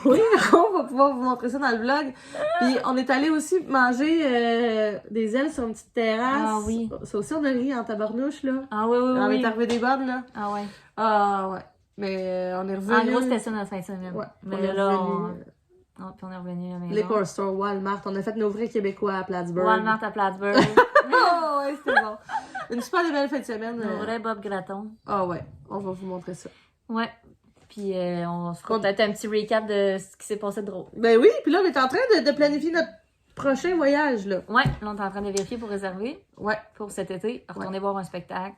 Oui, on va pouvoir vous montrer ça dans le vlog. Puis on est allé aussi manger des ailes sur une petite terrasse. Ah oui. Ça aussi, on a ri en tabarnouche, là. Ah oui, oui, on oui. est arrivé des bonnes, là. Ah ouais. Ah ouais. Mais on est revenu. En gros, c'était ça notre fin de semaine. Ouais. Mais là, puis on est revenu à la maison. Liquor Store, Walmart. On a fait nos vrais Québécois à Plattsburgh. Walmart à Plattsburgh. Oh ouais, c'était bon. Une super belle fin de semaine. Nos vrais Bob Graton. Ah ouais, on va vous montrer ça. Ouais. Puis on se fera peut-être un petit recap de ce qui s'est passé de drôle. Ben oui, puis là, on est en train de planifier notre prochain voyage, là. Ouais, là, on est en train de vérifier pour réserver. Ouais. Pour cet été. Retourner voir un spectacle.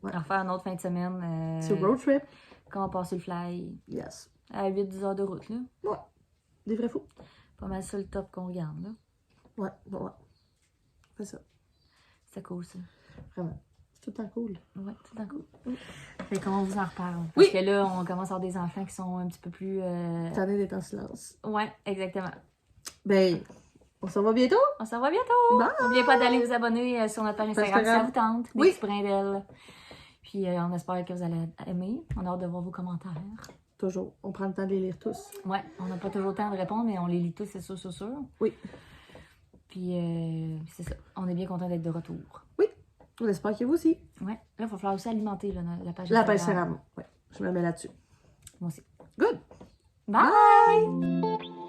Ouais. Refaire une autre fin de semaine. C'est road trip. Quand on passe sur le fly. Yes. À 8-10 heures de route, là. Ouais. Des vrais fous. Pas mal sur le top qu'on regarde, là. Ouais, ouais. C'est ça. C'est cool, ça. Vraiment. C'est tout le temps cool. Ouais, tout le temps cool. Fait qu'on vous en reparle. Oui. Parce que là, on commence à avoir des enfants qui sont un petit peu plus... Attendez d'être en silence. Ouais, exactement. Ben, on s'en va bientôt? On s'en va bientôt! Bye! N'oubliez pas d'aller vous abonner sur notre page Instagram si ça vous tente. Des petits brins d'ailes. Puis on espère que vous allez aimer. On a hâte de voir vos commentaires. Toujours. On prend le temps de les lire tous. Ouais, on n'a pas toujours le temps de répondre, mais on les lit tous, c'est sûr, c'est sûr. Oui. Puis c'est ça. On est bien content d'être de retour. Oui. On espère que vous aussi. Ouais. Là, il va falloir aussi alimenter là, la page La Instagram. page Instagram. Ouais. Je me mets là-dessus. Moi aussi. Good. Bye!